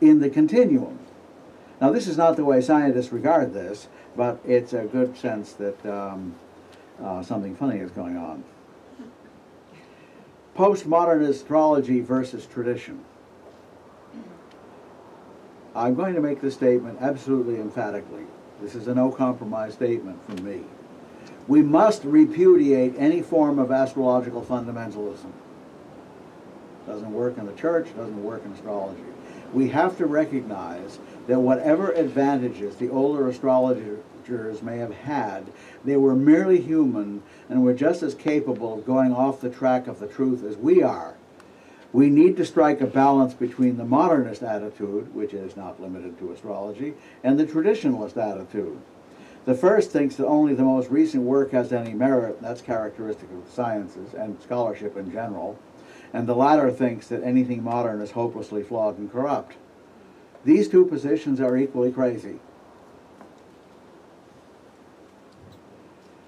in the continuum. Now, this is not the way scientists regard this, but it's a good sense that something funny is going on. Postmodern astrology versus tradition. I'm going to make this statement absolutely emphatically. This is a no-compromise statement from me. We must repudiate any form of astrological fundamentalism. Doesn't work in the church, doesn't work in astrology. We have to recognize that whatever advantages the older astrologers may have had, they were merely human and were just as capable of going off the track of the truth as we are. We need to strike a balance between the modernist attitude, which is not limited to astrology, and the traditionalist attitude. The first thinks that only the most recent work has any merit, and that's characteristic of the sciences and scholarship in general, and the latter thinks that anything modern is hopelessly flawed and corrupt. These two positions are equally crazy.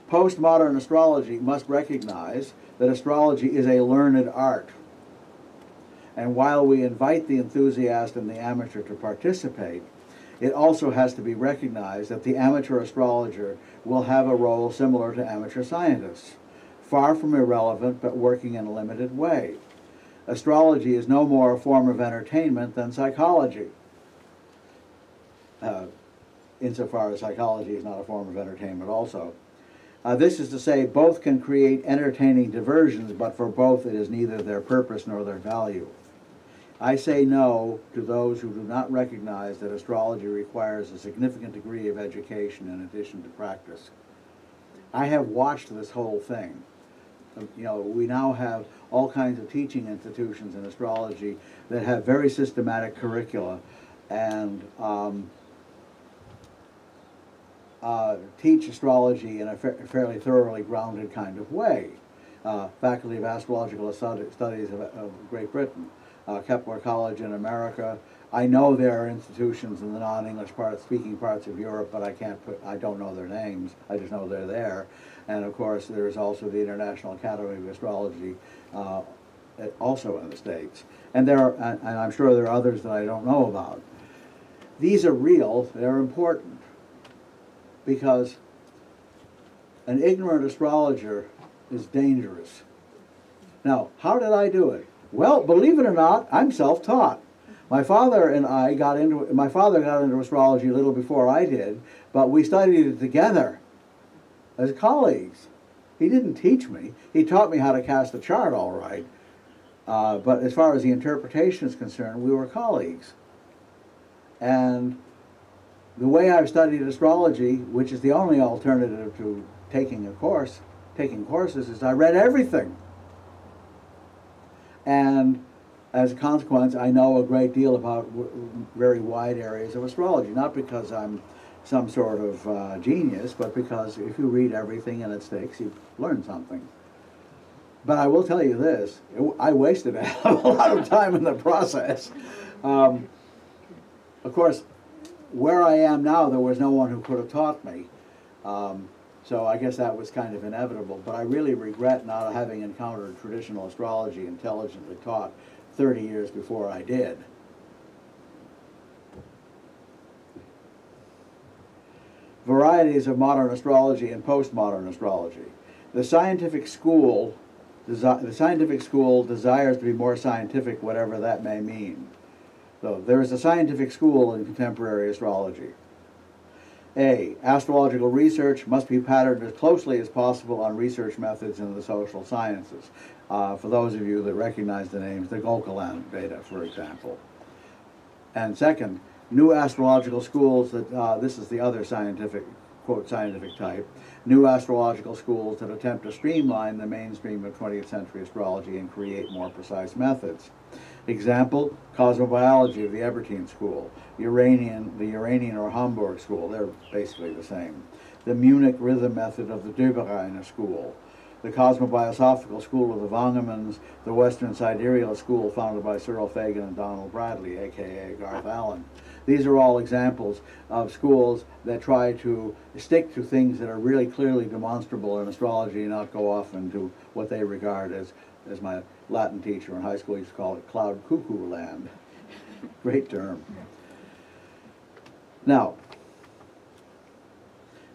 Postmodern astrology must recognize that astrology is a learned art. And while we invite the enthusiast and the amateur to participate, it also has to be recognized that the amateur astrologer will have a role similar to amateur scientists, far from irrelevant but working in a limited way. Astrology is no more a form of entertainment than psychology, insofar as psychology is not a form of entertainment also. This is to say, both can create entertaining diversions, but for both it is neither their purpose nor their value. I say no to those who do not recognize that astrology requires a significant degree of education in addition to practice. I have watched this whole thing. You know, we now have all kinds of teaching institutions in astrology that have very systematic curricula and teach astrology in a fairly thoroughly grounded kind of way. Faculty of Astrological Studies of Great Britain, Kepler College in America. I know there are institutions in the non-English speaking parts of Europe, but I don't know their names. I just know they're there. And of course, there is also the International Academy of Astrology, also in the States. And and I'm sure there are others that I don't know about. These are real. They're important because an ignorant astrologer is dangerous. Now, how did I do it? Well, believe it or not, I'm self-taught. My father got into astrology a little before I did, but we studied it together as colleagues. He didn't teach me. He taught me how to cast a chart all right. But as far as the interpretation is concerned, we were colleagues. And the way I've studied astrology, which is the only alternative to taking courses, is I read everything. And as a consequence, I know a great deal about very wide areas of astrology, not because I'm some sort of genius, but because if you read everything and it sticks, you learn something. But I will tell you this, I wasted a lot of time in the process. Of course, where I am now, there was no one who could have taught me. So I guess that was kind of inevitable, but I really regret not having encountered traditional astrology intelligently taught 30 years before I did. Varieties of modern astrology and postmodern astrology. The scientific school The scientific school desires to be more scientific, whatever that may mean. So there is a scientific school in contemporary astrology. A, astrological research must be patterned as closely as possible on research methods in the social sciences. For those of you that recognize the names, the Gokul Veda, for example. And second, new astrological schools that, this is the other scientific, quote, scientific type, new astrological schools that attempt to streamline the mainstream of 20th century astrology and create more precise methods. Example, cosmobiology of the Ebertin School, the Uranian or Hamburg School, they're basically the same. The Munich Rhythm Method of the Döbereiner School, the Cosmobiosophical School of the Wangermans, the Western Sidereal School founded by Cyril Fagan and Donald Bradley, aka Garth Allen. These are all examples of schools that try to stick to things that are really clearly demonstrable in astrology and not go off into what they regard as my Latin teacher in high school used to call it cloud cuckoo land. Great term. Now,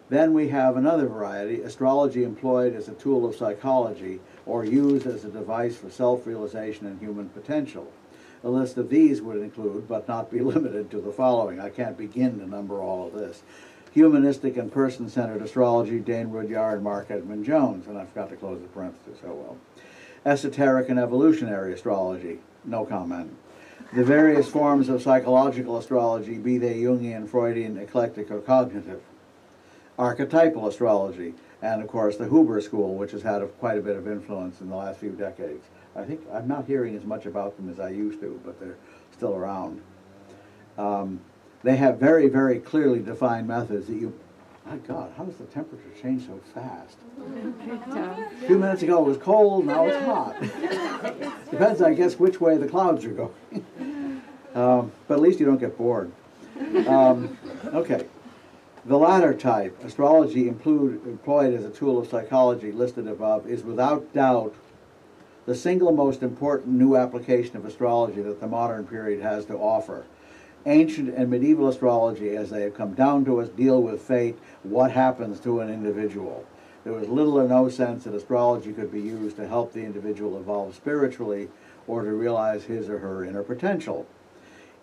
then we have another variety, astrology employed as a tool of psychology or used as a device for self-realization and human potential. A list of these would include, but not be limited to, the following. I can't begin to number all of this. Humanistic and person-centered astrology, Dane Rudhyar and Mark Edmund Jones, and I forgot to close the parenthesis, oh well. Esoteric and evolutionary astrology, no comment. The various forms of psychological astrology, be they Jungian, Freudian, eclectic, or cognitive. Archetypal astrology, and of course the Huber School, which has had quite a bit of influence in the last few decades. I think I'm not hearing as much about them as I used to, but they're still around. They have very, very clearly defined methods that you, my God, how does the temperature change so fast? A few minutes ago it was cold, now it's hot. Depends, I guess, which way the clouds are going. But at least you don't get bored. Okay. The latter type, astrology employed as a tool of psychology listed above, is without doubt the single most important new application of astrology that the modern period has to offer. Ancient and medieval astrology, as they have come down to us, deal with fate, what happens to an individual. There was little or no sense that astrology could be used to help the individual evolve spiritually or to realize his or her inner potential.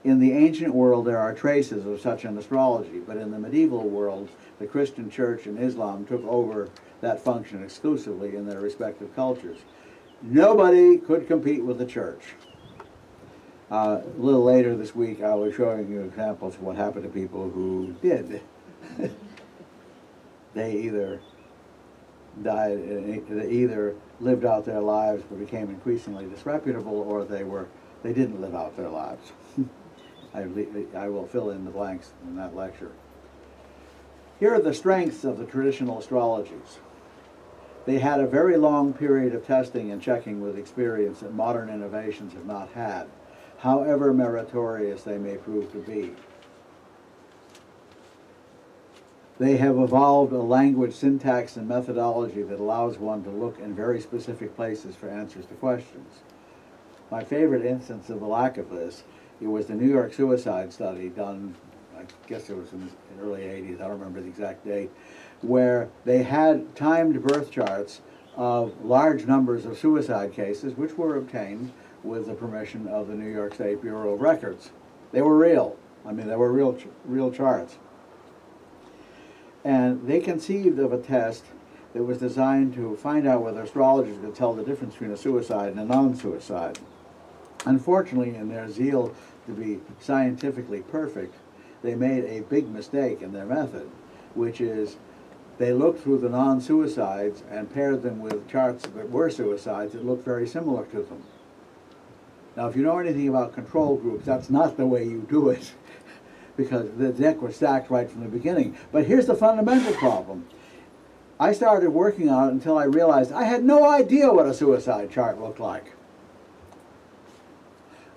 In the ancient world, there are traces of such an astrology, but in the medieval world, the Christian Church and Islam took over that function exclusively in their respective cultures. Nobody could compete with the Church. A little later this week, I was showing you examples of what happened to people who did. They either died, they either lived out their lives but became increasingly disreputable, or they didn't live out their lives. I will fill in the blanks in that lecture. Here are the strengths of the traditional astrologies. They had a very long period of testing and checking with experience that modern innovations have not had, however meritorious they may prove to be. They have evolved a language, syntax, and methodology that allows one to look in very specific places for answers to questions. My favorite instance of the lack of this, it was the New York suicide study done, I guess it was in the early 80s, I don't remember the exact date, where they had timed birth charts of large numbers of suicide cases, which were obtained with the permission of the New York State Bureau of Records. They were real. I mean, they were real charts. And they conceived of a test that was designed to find out whether astrologers could tell the difference between a suicide and a non-suicide. Unfortunately, in their zeal to be scientifically perfect, they made a big mistake in their method, which is they looked through the non-suicides and paired them with charts that were suicides that looked very similar to them. Now, if you know anything about control groups, that's not the way you do it, because the deck was stacked right from the beginning. But here's the fundamental problem. I started working on it until I realized I had no idea what a suicide chart looked like.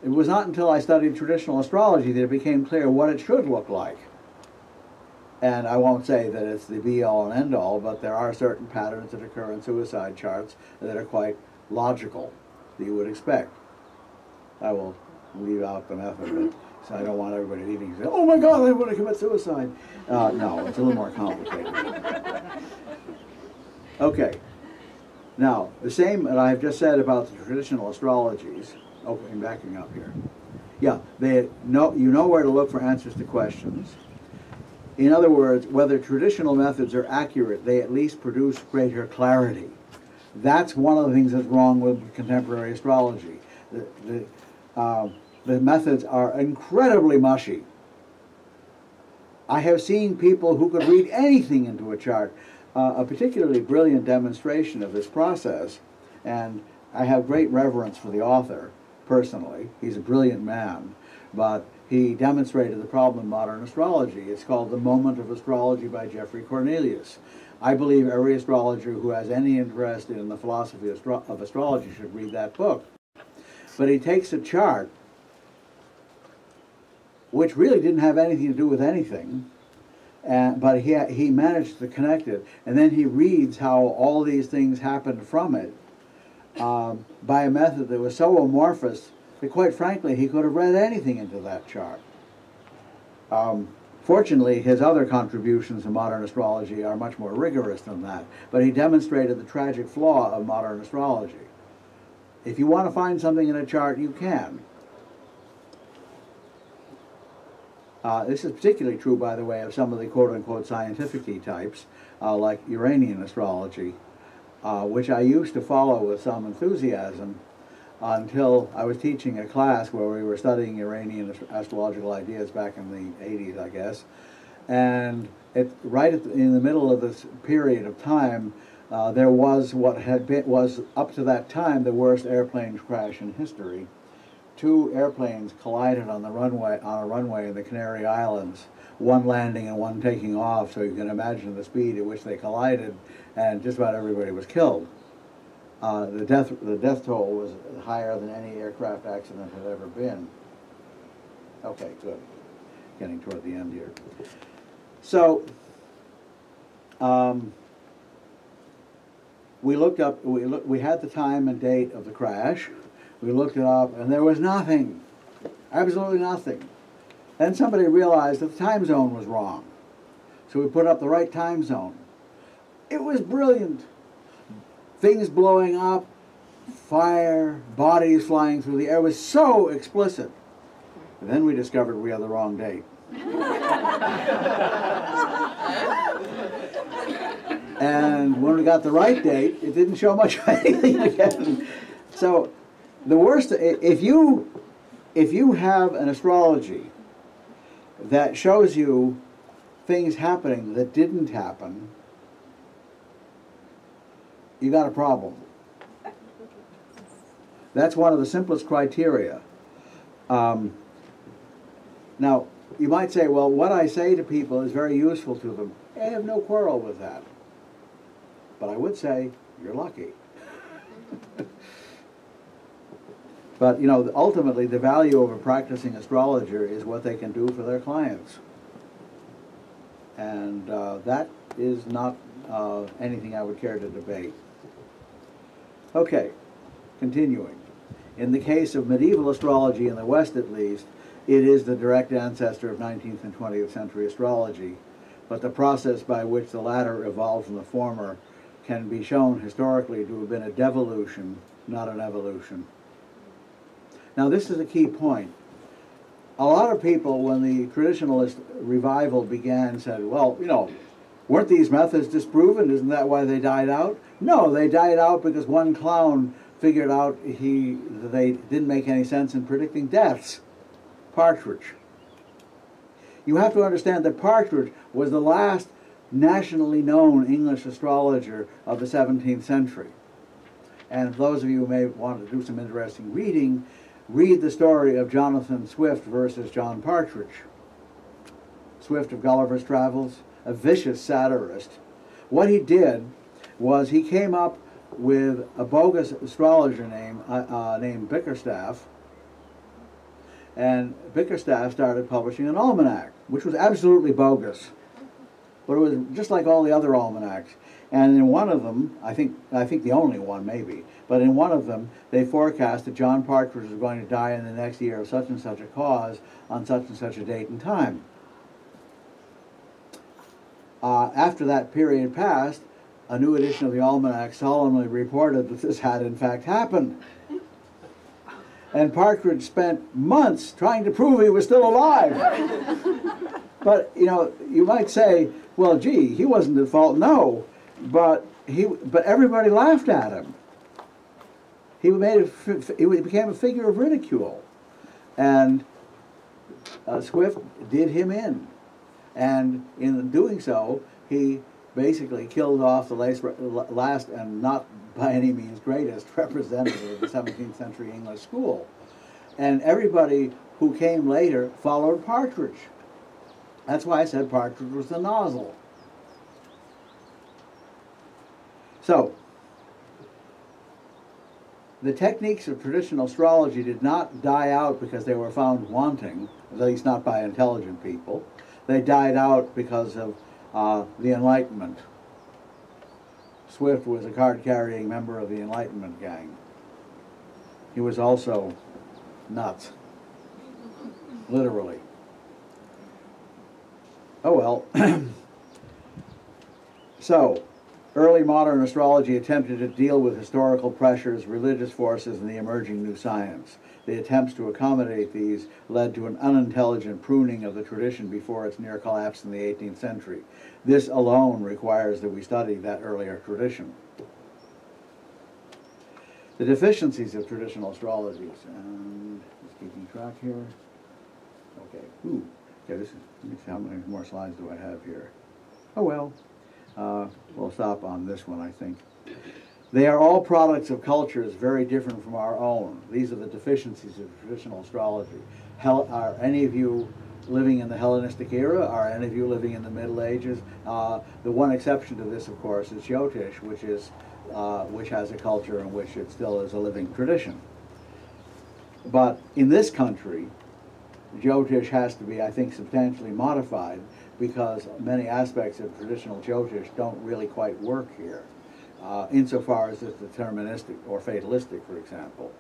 It was not until I studied traditional astrology that it became clear what it should look like. And I won't say that it's the be-all and end-all, but there are certain patterns that occur in suicide charts that are quite logical, that you would expect. I will leave out the method, so I don't want everybody leaving and say, oh my God, I want to commit suicide. No, it's a little more complicated. Okay. Now, the same that I've just said about the traditional astrologies. Oh, I'm backing up here. Yeah, you know where to look for answers to questions. In other words, whether traditional methods are accurate, they at least produce greater clarity. That's one of the things that's wrong with contemporary astrology. The methods are incredibly mushy. I have seen people who could read anything into a chart. A particularly brilliant demonstration of this process, and I have great reverence for the author, personally. He's a brilliant man, but he demonstrated the problem in modern astrology. It's called The Moment of Astrology by Geoffrey Cornelius. I believe every astrologer who has any interest in the philosophy of astrology should read that book. But he takes a chart which really didn't have anything to do with anything, but he managed to connect it, and then he reads how all these things happened from it by a method that was so amorphous that, quite frankly, he could have read anything into that chart. Fortunately, his other contributions to modern astrology are much more rigorous than that, but he demonstrated the tragic flaw of modern astrology. If you want to find something in a chart, you can. This is particularly true, by the way, of some of the quote-unquote scientific types, like Uranian astrology, which I used to follow with some enthusiasm until I was teaching a class where we were studying Uranian astrological ideas back in the 80s, I guess. And in the middle of this period of time, there was what was up to that time the worst airplane crash in history. 2 airplanes collided on a runway in the Canary Islands, one landing and one taking off, so you can imagine the speed at which they collided, and just about everybody was killed. The death toll was higher than any aircraft accident had ever been. Okay, good. Getting toward the end here. So, we had the time and date of the crash. We looked it up, and there was nothing, absolutely nothing. Then somebody realized that the time zone was wrong. So we put up the right time zone. It was brilliant. Things blowing up, fire, bodies flying through the air. It was so explicit. And then we discovered we had the wrong date. And when we got the right date, it didn't show much of anything again. So the worst, if you have an astrology that shows you things happening that didn't happen, you got a problem. That's one of the simplest criteria. Now, you might say, well, what I say to people is very useful to them. I have no quarrel with that. But I would say, you're lucky. But, you know, ultimately the value of a practicing astrologer is what they can do for their clients. And that is not anything I would care to debate. Okay, continuing. In the case of medieval astrology in the West, at least, it is the direct ancestor of 19th and 20th century astrology, but the process by which the latter evolved from the former can be shown historically to have been a devolution, not an evolution. Now, this is a key point. A lot of people, when the traditionalist revival began, said, well, you know, weren't these methods disproven? Isn't that why they died out? No, they died out because one clown figured out they didn't make any sense in predicting deaths. Partridge. You have to understand that Partridge was the last nationally known English astrologer of the 17th century. And those of you who may want to do some interesting reading, read the story of Jonathan Swift versus John Partridge. Swift of Gulliver's Travels, a vicious satirist. What he did was he came up with a bogus astrologer named Bickerstaff, and Bickerstaff started publishing an almanac, which was absolutely bogus. But it was just like all the other almanacs. And in one of them, I think the only one maybe, but in one of them, they forecast that John Partridge was going to die in the next year of such and such a cause on such and such a date and time. After that period passed, a new edition of the Almanac solemnly reported that this had in fact happened. And Partridge spent months trying to prove he was still alive. But, you know, you might say, well, gee, he wasn't at fault. No, but everybody laughed at him. He became a figure of ridicule. And Swift did him in. And in doing so, he basically killed off the last and not by any means greatest representative of the 17th century English school. And everybody who came later followed Partridge. That's why I said Partridge was the nozzle. So, the techniques of traditional astrology did not die out because they were found wanting, at least not by intelligent people. They died out because of the Enlightenment. Swift was a card-carrying member of the Enlightenment gang. He was also nuts, literally. Oh well. So, early modern astrology attempted to deal with historical pressures, religious forces, and the emerging new science. The attempts to accommodate these led to an unintelligent pruning of the tradition before its near collapse in the 18th century. This alone requires that we study that earlier tradition. The deficiencies of traditional astrologies, and just keeping track here. Okay, okay, let me see how many more slides do I have here. Oh well, we'll stop on this one, I think. They are all products of cultures very different from our own. These are the deficiencies of traditional astrology. Are any of you living in the Hellenistic era? Are any of you living in the Middle Ages? The one exception to this, of course, is Jyotish, which has a culture in which it still is a living tradition. But in this country, Jyotish has to be, I think, substantially modified because many aspects of traditional Jyotish don't really quite work here. Insofar as it's deterministic or fatalistic, for example.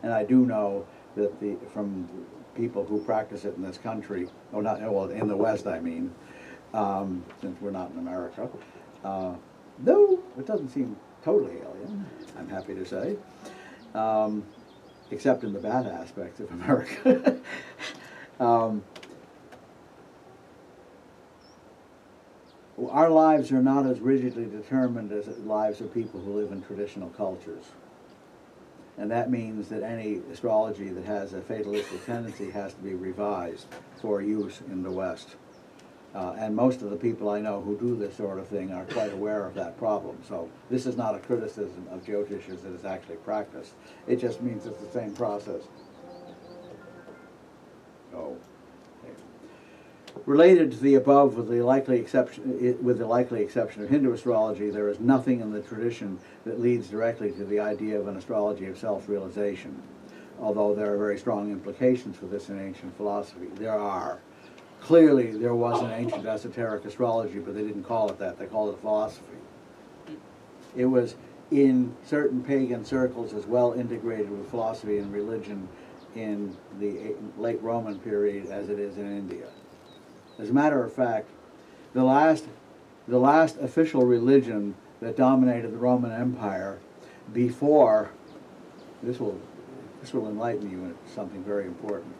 And I do know that from people who practice it in this country, or not, well, in the West, I mean, since we're not in America, though it doesn't seem totally alien, I'm happy to say, except in the bad aspects of America. Our lives are not as rigidly determined as the lives of people who live in traditional cultures. And that means that any astrology that has a fatalistic tendency has to be revised for use in the West. And most of the people I know who do this sort of thing are quite aware of that problem. So this is not a criticism of Jyotish as it is actually practiced. It just means it's the same process. Oh. Related to the above, with the likely exception of Hindu astrology, there is nothing in the tradition that leads directly to the idea of an astrology of self-realization, although there are very strong implications for this in ancient philosophy. There are. Clearly, there was an ancient esoteric astrology, but they didn't call it that. They called it philosophy. It was in certain pagan circles as well integrated with philosophy and religion in the late Roman period as it is in India. As a matter of fact, the last official religion that dominated the Roman Empire before, this will enlighten you in something very important,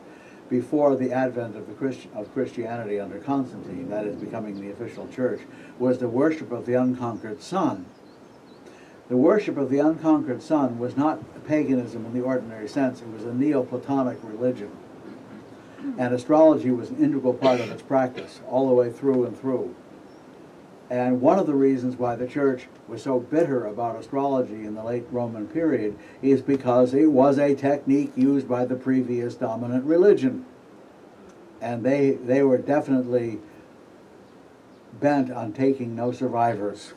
before the advent of Christianity under Constantine, that is becoming the official church, was the worship of the unconquered sun. The worship of the unconquered sun was not paganism in the ordinary sense, it was a Neoplatonic religion. And astrology was an integral part of its practice, all the way through and through. And one of the reasons why the church was so bitter about astrology in the late Roman period is because it was a technique used by the previous dominant religion. And they were definitely bent on taking no survivors.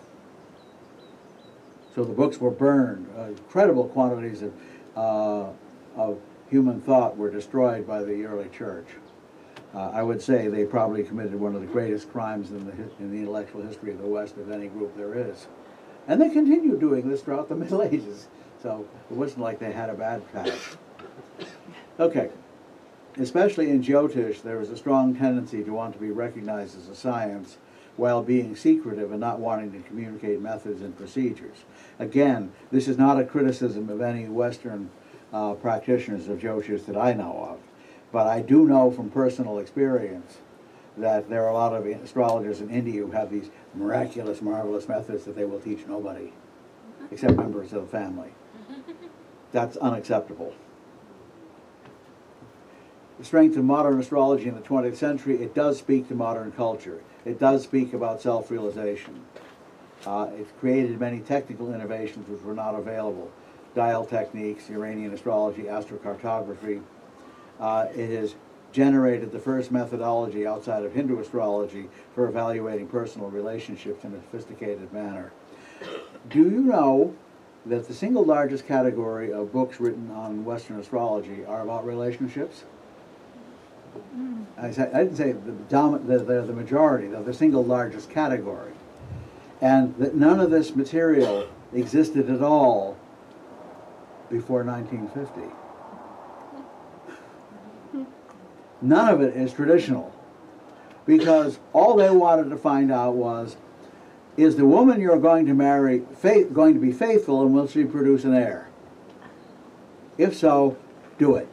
So the books were burned. Incredible quantities of human thought were destroyed by the early church. I would say they probably committed one of the greatest crimes in the intellectual history of the West of any group there is. And they continued doing this throughout the Middle Ages. So it wasn't like they had a bad past. Okay. Especially in Jyotish, there was a strong tendency to want to be recognized as a science while being secretive and not wanting to communicate methods and procedures. Again, this is not a criticism of any Western practitioners of Jyotish that I know of, but I do know from personal experience that there are a lot of astrologers in India who have these miraculous, marvelous methods that they will teach nobody, except members of the family. That's unacceptable. The strength of modern astrology in the 20th century, it does speak to modern culture. It does speak about self-realization. It's created many technical innovations which were not available. Dial techniques, Iranian astrology, astrocartography. It has generated the first methodology outside of Hindu astrology for evaluating personal relationships in a sophisticated manner. Do you know that the single largest category of books written on Western astrology are about relationships? I didn't say the majority, they're the single largest category. And that none of this material existed at all before 1950. None of it is traditional, because all they wanted to find out was, is the woman you're going to marry going to be faithful, and will she produce an heir? If so, do it.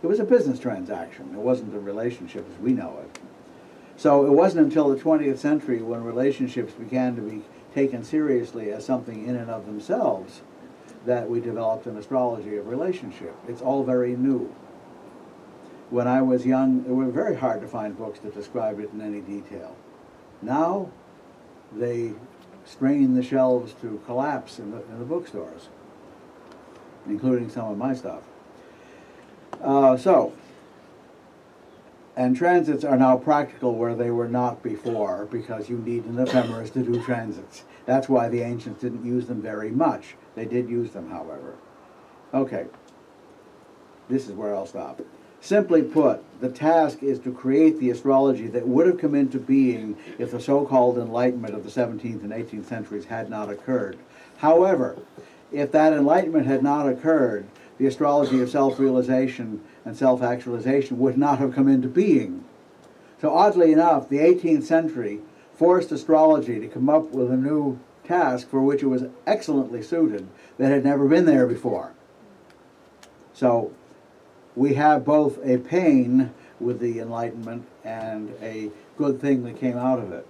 It was a business transaction. It wasn't a relationship as we know it. So it wasn't until the 20th century when relationships began to be taken seriously as something in and of themselves that we developed an astrology of relationship. It's all very new. When I was young, it was very hard to find books that described it in any detail. Now, they strain the shelves to collapse in the bookstores, including some of my stuff. And transits are now practical where they were not before, because you need an ephemeris to do transits. That's why the ancients didn't use them very much. They did use them, however. Okay, this is where I'll stop. Simply put, the task is to create the astrology that would have come into being if the so-called Enlightenment of the 17th and 18th centuries had not occurred. However, if that Enlightenment had not occurred, the astrology of self-realization and self-actualization would not have come into being. So oddly enough, the 18th century forced astrology to come up with a new task for which it was excellently suited that had never been there before. So we have both a pain with the Enlightenment and a good thing that came out of it.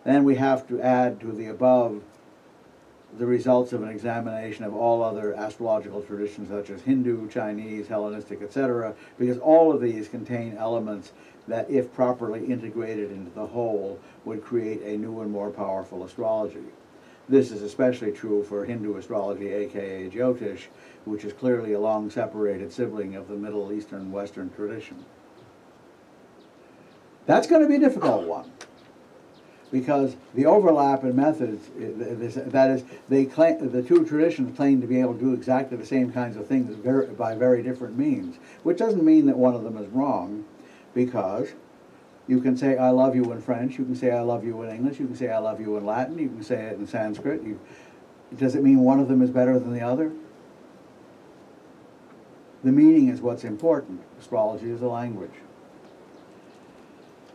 Then we have to add to the above the results of an examination of all other astrological traditions such as Hindu, Chinese, Hellenistic, etc., because all of these contain elements that, if properly integrated into the whole, would create a new and more powerful astrology. This is especially true for Hindu astrology, aka Jyotish, which is clearly a long separated sibling of the Middle Eastern Western tradition. That's going to be a difficult one, because the overlap in methods, that is, the two traditions claim to be able to do exactly the same kinds of things by very different means, which doesn't mean that one of them is wrong, because you can say I love you in French, you can say I love you in English, you can say I love you in Latin, you can say it in Sanskrit. Does it mean one of them is better than the other? The meaning is what's important. Astrology is a language.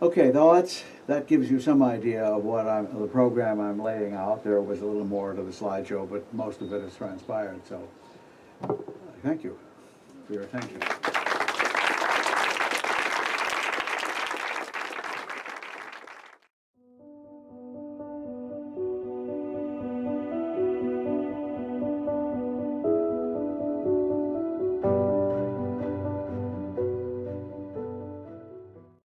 Okay, though that gives you some idea of what the program I'm laying out. There was a little more to the slideshow, but most of it has transpired. So, thank you for your attention.